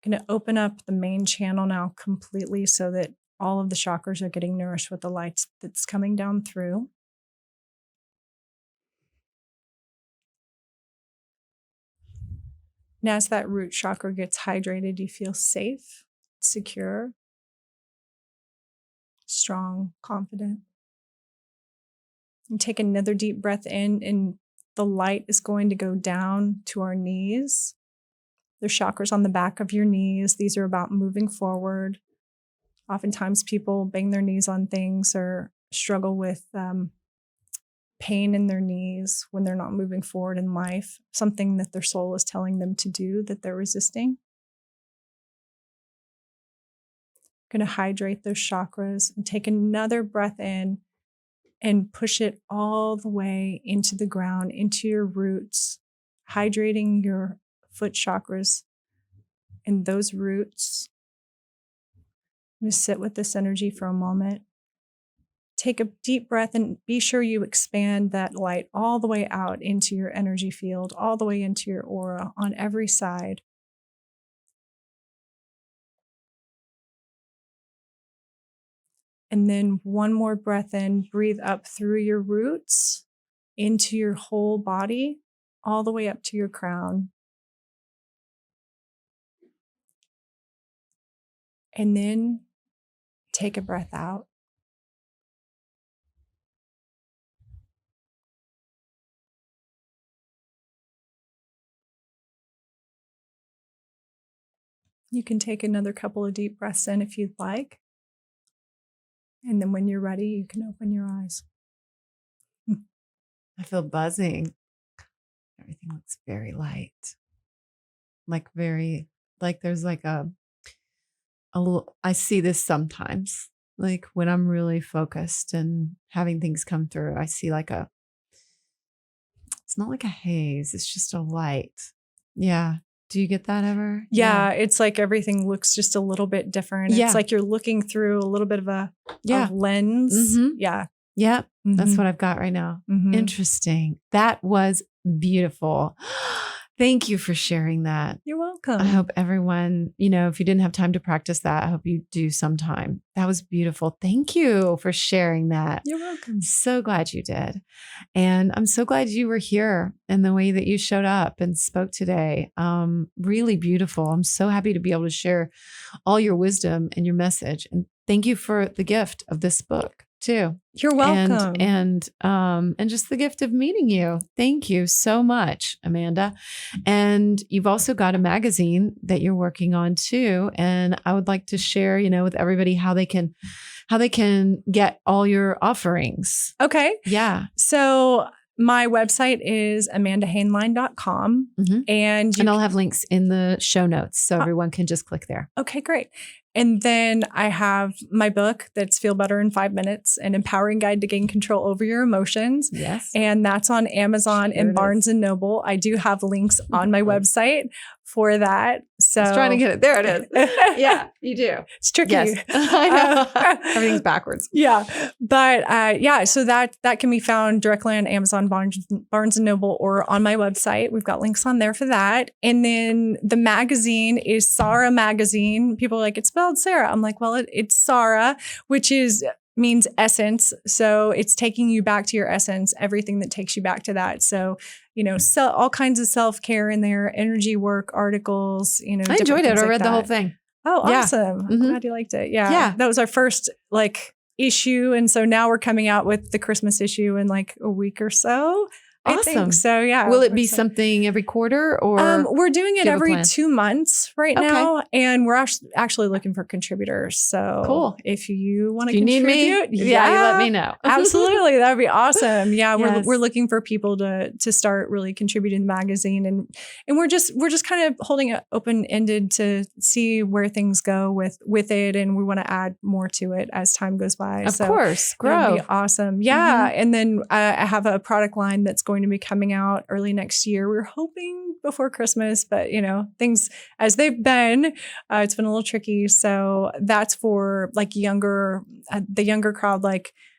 I'm going to open up the main channel now completely so that all of the chakras are getting nourished with the light that's coming down through. And as that root chakra gets hydrated, you feel safe, secure, strong, confident. And take another deep breath in, and the light is going to go down to our knees. There's chakras on the back of your knees. These are about moving forward. Oftentimes people bang their knees on things or struggle with pain in their knees when they're not moving forward in life, something that their soul is telling them to do that they're resisting. Going to hydrate those chakras and take another breath in and push it all the way into the ground, into your roots, hydrating your foot chakras and those roots. I'm going to sit with this energy for a moment. Take a deep breath and be sure you expand that light all the way out into your energy field, all the way into your aura on every side. And then one more breath in, breathe up through your roots into your whole body, all the way up to your crown. And then take a breath out. You can take another couple of deep breaths in if you'd like. And then when you're ready, you can open your eyes. I feel buzzing. Everything looks very light. There's like a little, I see this sometimes, like when I'm really focused and having things come through, I see it's not like a haze, it's just a light. Yeah. Do you get that ever? Yeah, it's like everything looks just a little bit different. Yeah. It's like you're looking through a little bit of a lens. Mm-hmm. Yeah. Yep. Mm-hmm. That's what I've got right now. Mm-hmm. Interesting. That was beautiful. Thank you for sharing that. You're welcome. I hope everyone, if you didn't have time to practice that, I hope you do sometime. That was beautiful. Thank you for sharing that. You're welcome. So glad you did. And I'm so glad you were here and the way that you showed up and spoke today. Really beautiful. I'm so happy to be able to share all your wisdom and your message. And thank you for the gift of this book too. You're welcome. And just the gift of meeting you. Thank you so much, Amanda. And you've also got a magazine that you're working on too. And I would like to share, with everybody how they can get all your offerings. Okay. Yeah. So my website is amandahainline.com. Mm-hmm. And I'll have links in the show notes so everyone can just click there. Okay, great. And then I have my book that's Feel Better in 5 Minutes, an empowering guide to gain control over your emotions. Yes. And that's on Amazon and Barnes and Noble. I do have links on my website for that. So I was trying to get it. There it is. Yeah, you do. It's tricky. Yes. I know. Everything's backwards. Yeah. But yeah, so that can be found directly on Amazon, Barnes and Noble, or on my website. We've got links on there for that. And then the magazine is Sarah Magazine. People are like, it's spelled Sarah. I'm like, well, it's Sarah, which means essence. So it's taking you back to your essence, everything that takes you back to that. So, all kinds of self-care in there, energy work, articles, I enjoyed it. I read the whole thing. Oh, Yeah. awesome. I'm glad you liked it. Yeah. Yeah. That was our first issue. And so now we're coming out with the Christmas issue in a week or so. I Awesome. think. So yeah. Will it be something every quarter or? We're doing it do you have a every plan? 2 months right Okay. now. And we're actually looking for contributors. So Cool. if you want to If you need contribute, me, you let me know. Absolutely. That'd be awesome. Yeah. Yes. We're looking for people to start really contributing to the magazine. And we're just kind of holding it open-ended to see where things go with it. And we want to add more to it as time goes by. Of course. Grow. That'd be awesome. Yeah. And then I have a product line that's going to be coming out early next year. We're hoping before Christmas, but things as they've been, it's been a little tricky. So that's for the younger crowd,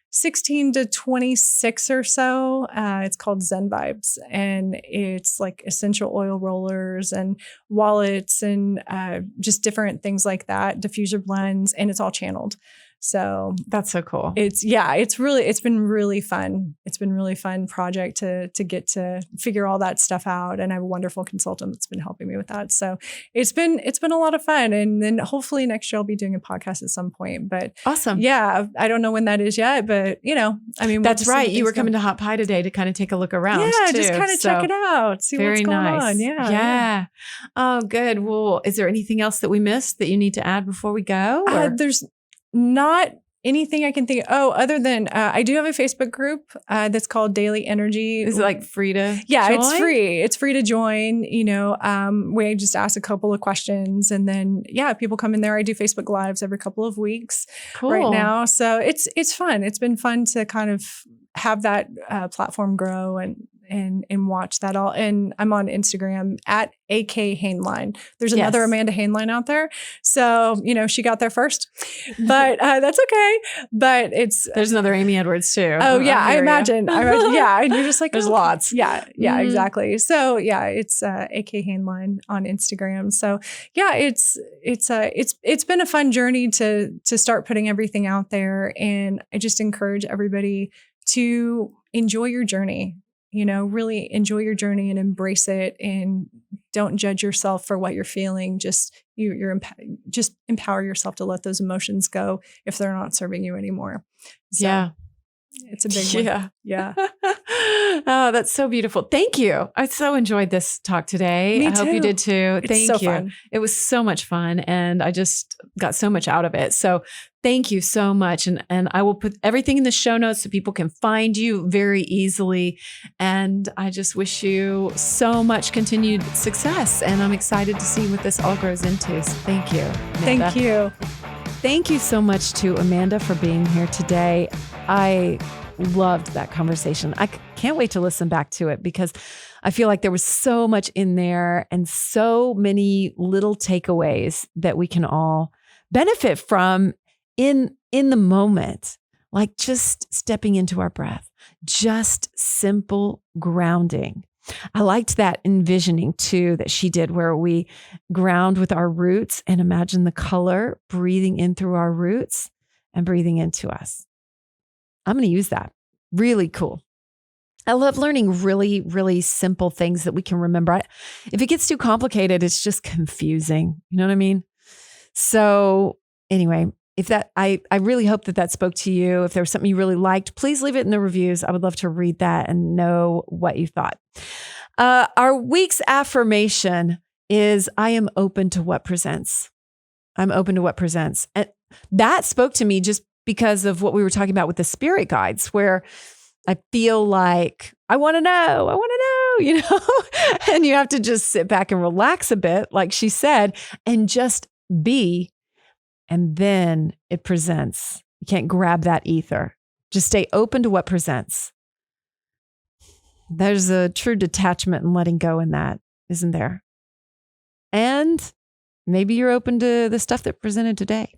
16 to 26 or so. It's called Zen Vibes, and it's essential oil rollers and wallets and just different things like that, diffuser blends, and it's all channeled. So that's so cool. It's been really fun. It's been a really fun project to get to figure all that stuff out. And I have a wonderful consultant that's been helping me with that. So it's been a lot of fun. And then hopefully next year I'll be doing a podcast at some point. But awesome. Yeah, I don't know when that is yet, but that's right. You were coming to Hot Pie today to kind of take a look around. Yeah, too. just kind of check it out. See what's going on. Yeah. Yeah. Oh, good. Well, is there anything else that we missed that you need to add before we go? There's not anything I can think of. Oh, other than I do have a Facebook group that's called Daily Energy. Is it free to join? It's free. It's free to join. We just ask a couple of questions, and then people come in there. I do Facebook Lives every couple of weeks right now. So it's fun. It's been fun to kind of have that platform grow and watch that all. And I'm on Instagram at AK Hainline. There's another Amanda Hainline out there. So, she got there first, but that's okay. But there's another Amy Edwards too. Oh yeah. I imagine. Yeah. And you're just there's lots. Yeah. Yeah, exactly. So yeah, it's AK Hainline on Instagram. So yeah, it's been a fun journey to start putting everything out there. And I just encourage everybody to enjoy your journey. Really enjoy your journey and embrace it, and don't judge yourself for what you're feeling. Just just empower yourself to let those emotions go if they're not serving you anymore. So, yeah. It's a big one. Yeah. Oh, that's so beautiful. Thank you. I so enjoyed this talk today. Me I hope you did too. It's so fun. It was so much fun, and I just got so much out of it. So thank you so much. And I will put everything in the show notes so people can find you very easily. And I just wish you so much continued success. And I'm excited to see what this all grows into. So thank you, Amanda. Thank you. Thank you so much to Amanda for being here today. I loved that conversation. I can't wait to listen back to it because I feel like there was so much in there and so many little takeaways that we can all benefit from in the moment, like just stepping into our breath, just simple grounding. I liked that envisioning too that she did, where we ground with our roots and imagine the color breathing in through our roots and breathing into us. I'm going to use that. Really cool. I love learning really, really simple things that we can remember. If it gets too complicated, it's just confusing. You know what I mean? So anyway, I really hope that spoke to you. If there was something you really liked, please leave it in the reviews. I would love to read that and know what you thought. Our week's affirmation is, I am open to what presents. I'm open to what presents. And that spoke to me just because of what we were talking about with the spirit guides, where I feel like I want to know, and you have to just sit back and relax a bit, like she said, and just be. and then it presents. You can't grab that ether. Just stay open to what presents. There's a true detachment and letting go in that, isn't there? And maybe you're open to the stuff that presented today.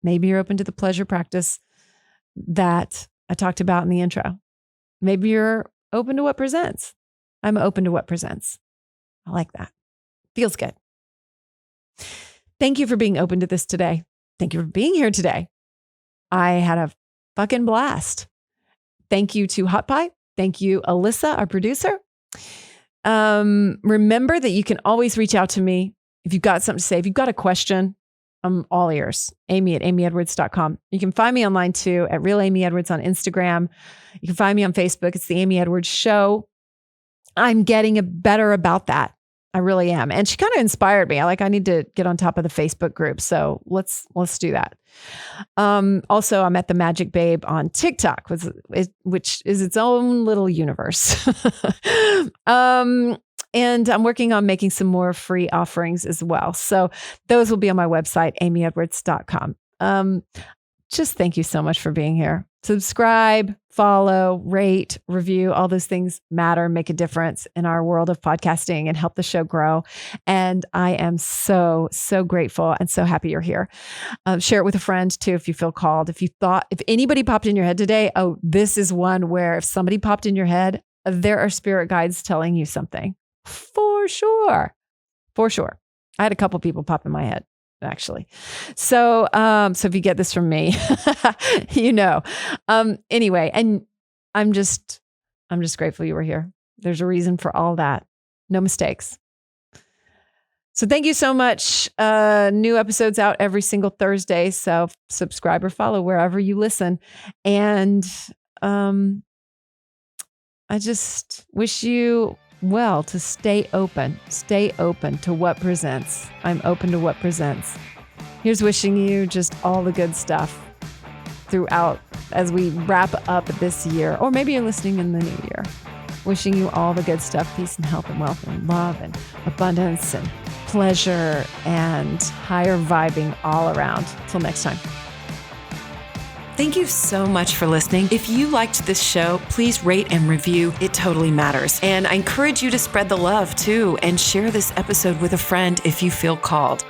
Maybe you're open to the pleasure practice that I talked about in the intro. Maybe you're open to what presents. I'm open to what presents. I like that. Feels good. Thank you for being open to this today. Thank you for being here today. I had a fucking blast. Thank you to Hot Pie. Thank you, Alyssa, our producer. Remember that you can always reach out to me if you've got something to say. If you've got a question, I'm all ears. Amy@amyedwards.com. You can find me online too at Real Amy Edwards on Instagram. You can find me on Facebook. It's the Amy Edwards Show. I'm getting better about that. I really am. And she kind of inspired me. I need to get on top of the Facebook group. So let's do that. Also, I'm at the Magic Babe on TikTok, which is its own little universe. And I'm working on making some more free offerings as well. So those will be on my website, amyedwards.com. Just thank you so much for being here. Subscribe, follow, rate, review. All those things matter, make a difference in our world of podcasting and help the show grow. And I am so, so grateful and so happy you're here. Share it with a friend too if you feel called. If anybody popped in your head today, oh, this is one where if somebody popped in your head, there are spirit guides telling you something. For sure. For sure. I had a couple people pop in my head, actually. So if you get this from me, anyway, and I'm just grateful you were here. There's a reason for all that. No mistakes. So thank you so much. New episodes out every single Thursday. So subscribe or follow wherever you listen. And I just wish you well to stay open to what presents. I'm open to what presents. Here's wishing you just all the good stuff throughout as we wrap up this year, or maybe you're listening in the new year. Wishing you all the good stuff, peace and health and wealth and love and abundance and pleasure and higher vibing all around. Till next time. Thank you so much for listening. If you liked this show, please rate and review. It totally matters. And I encourage you to spread the love too and share this episode with a friend if you feel called.